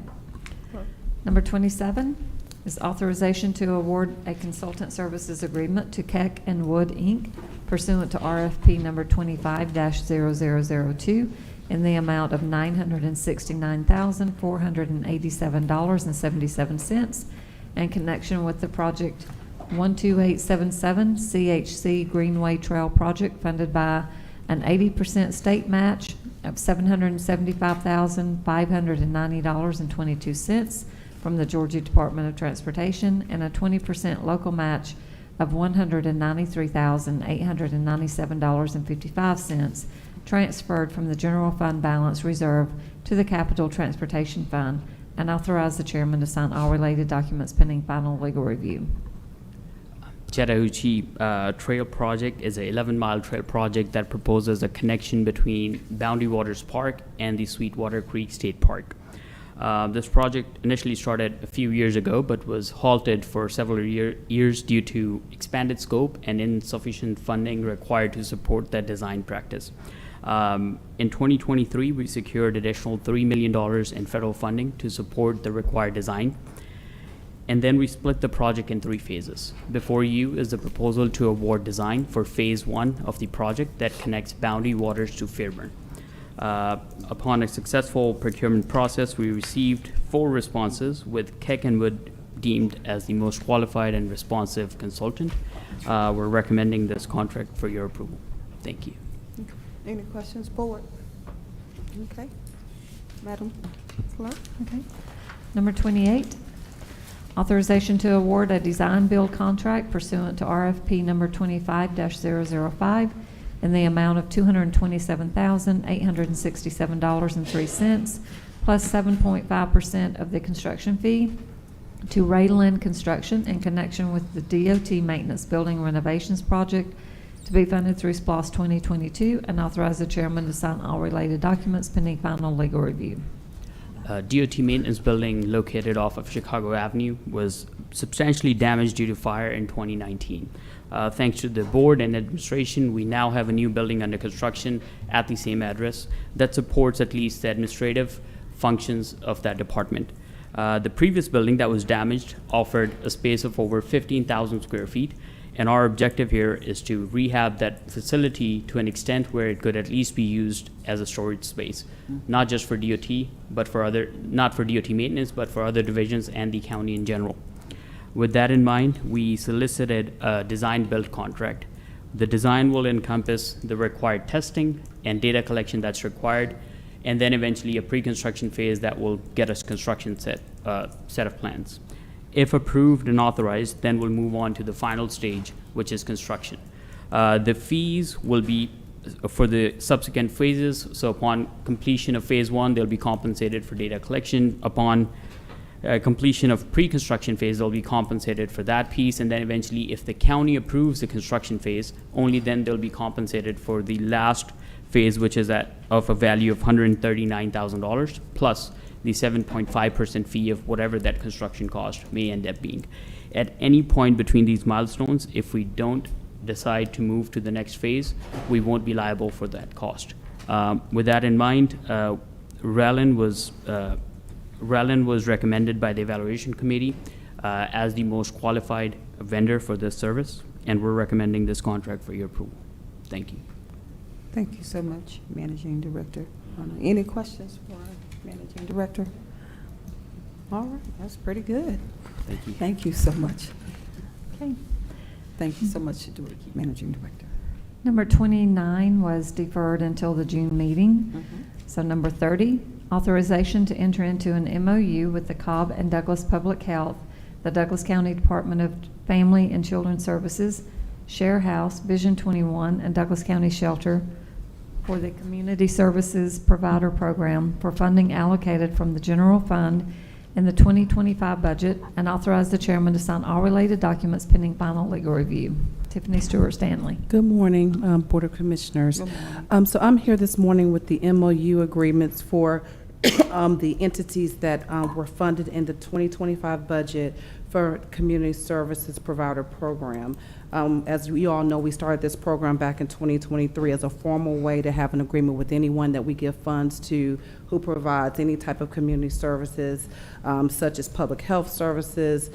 Okay. Number 27 is authorization to award a consultant services agreement to Keck and Wood, Inc. pursuant to RFP number 25-0002 in the amount of $969,487.77 in connection with the project 12877 CHC Greenway Trail Project funded by an 80% state match of $775,590.22 from the Georgia Department of Transportation and a 20% local match of $193,897.55 transferred from the general fund balance reserve to the Capital Transportation Fund, and authorize the chairman to sign all related documents pending final legal review. Chattahoochee Trail Project is a 11-mile trail project that proposes a connection between Boundary Waters Park and the Sweetwater Creek State Park. This project initially started a few years ago, but was halted for several years due to expanded scope and insufficient funding required to support that design practice. In 2023, we secured additional $3 million in federal funding to support the required design. And then we split the project in 3 phases. Before you is the proposal to award design for phase 1 of the project that connects Boundary Waters to Fairburn. Upon a successful procurement process, we received 4 responses, with Keck and Wood deemed as the most qualified and responsive consultant. We're recommending this contract for your approval. Thank you. Any questions, board? Okay. Madam Clerk? Okay. Number 28, authorization to award a design build contract pursuant to RFP number 25-005 in the amount of $227,867.03 plus 7.5% of the construction fee to Rayland Construction in connection with the DOT Maintenance Building Renovations Project to be funded through SPLOST 2022, and authorize the chairman to sign all related documents pending final legal review. DOT maintenance building located off of Chicago Avenue was substantially damaged due to fire in 2019. Thanks to the board and administration, we now have a new building under construction at the same address that supports at least the administrative functions of that department. The previous building that was damaged offered a space of over 15,000 square feet, and our objective here is to rehab that facility to an extent where it could at least be used as a storage space, not just for DOT, but for not for DOT maintenance, but for other divisions and the county in general. With that in mind, we solicited a design-build contract. The design will encompass the required testing and data collection that's required, and then eventually a pre-construction phase that will get us construction set of plans. If approved and authorized, then we'll move on to the final stage, which is construction. The fees will be for the subsequent phases. So upon completion of phase 1, they'll be compensated for data collection. Upon completion of pre-construction phase, they'll be compensated for that piece. And then eventually, if the county approves the construction phase, only then they'll be compensated for the last phase, which is of a value of $139,000 plus the 7.5% fee of whatever that construction cost may end up being. At any point between these milestones, if we don't decide to move to the next phase, we won't be liable for that cost. With that in mind, Rayland was recommended by the evaluation committee as the most qualified vendor for this service, and we're recommending this contract for your approval. Thank you. Thank you so much, Managing Director. Any questions for Managing Director? All right, that's pretty good. Thank you. Thank you so much. Okay. Thank you so much, Managing Director. Number 29 was deferred until the June meeting. So number 30, authorization to enter into an MOU with the Cobb and Douglas Public Health, the Douglas County Department of Family and Children Services, Share House, Vision 21, and Douglas County Shelter for the Community Services Provider Program for funding allocated from the general fund in the 2025 budget and authorize the chairman to sign all related documents pending final legal review. Tiffany Stewart Stanley. Good morning, Board of Commissioners. So I'm here this morning with the MOU agreements for the entities that were funded in the 2025 budget for Community Services Provider Program. As we all know, we started this program back in 2023 as a formal way to have an agreement with anyone that we give funds to who provides any type of community services, such as public health services,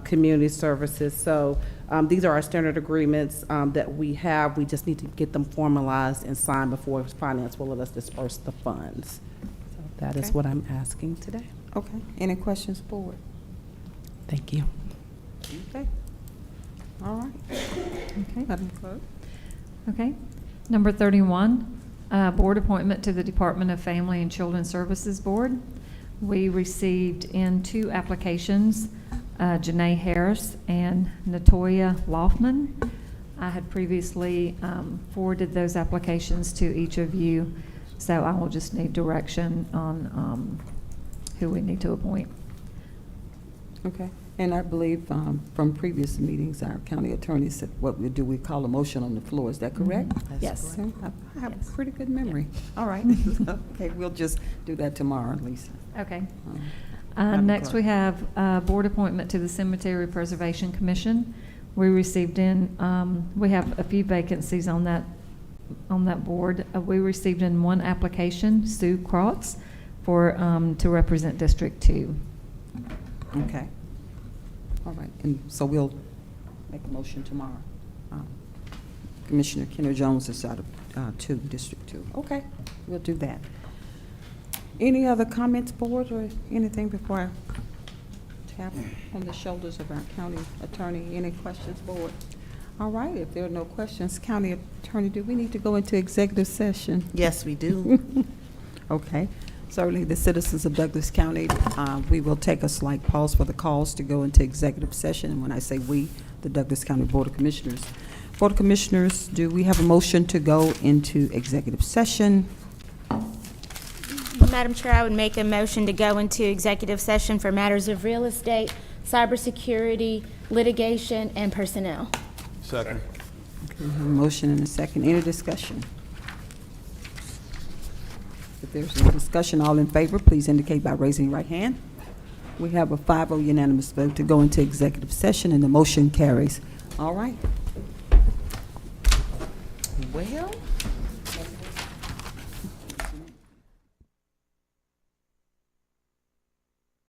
community services. So these are our standard agreements that we have. We just need to get them formalized and signed before finance will let us disperse the funds. So that is what I'm asking today. Okay. Any questions, board? Thank you. Okay. All right. Okay. Madam Clerk. Okay. Number 31, board appointment to the Department of Family and Children Services Board. We received in 2 applications, Janae Harris and Natoya Loffman. I had previously forwarded those applications to each of you, so I will just need direction on who we need to appoint. Okay. And I believe from previous meetings, our county attorney said, what we do, we call a motion on the floor. Is that correct? Yes. Okay. I have a pretty good memory. All right. Okay, we'll just do that tomorrow, Lisa. Okay. Madam Next, Clerk. we have board appointment to the Cemetery Preservation Commission. We received in, we have a few vacancies on that board. We received in 1 application, Sue Krautz, to represent District 2. Okay. All right, and so we'll make a motion tomorrow. Commissioner Kenner Jones is out of District 2. Okay, we'll do that. Any other comments, board, or anything before I tap on the shoulders of our county attorney? Any questions, board? All right, if there are no questions, county attorney, do we need to go into executive session? Yes, we do. Okay. Certainly, the citizens of Douglas County, we will take a slight pause for the calls to go into executive session. And when I say we, the Douglas County Board of Commissioners. Board of Commissioners, do we have a motion to go into executive session? Madam Chair, I would make a motion to go into executive session for matters of real estate, cybersecurity, litigation, and personnel. Second. Okay, we have a motion and a second. Any discussion? If there's no discussion, all in favor, please indicate by raising your right hand. We have a 5-0 unanimous vote to go into executive session, and the motion carries. All right. Well,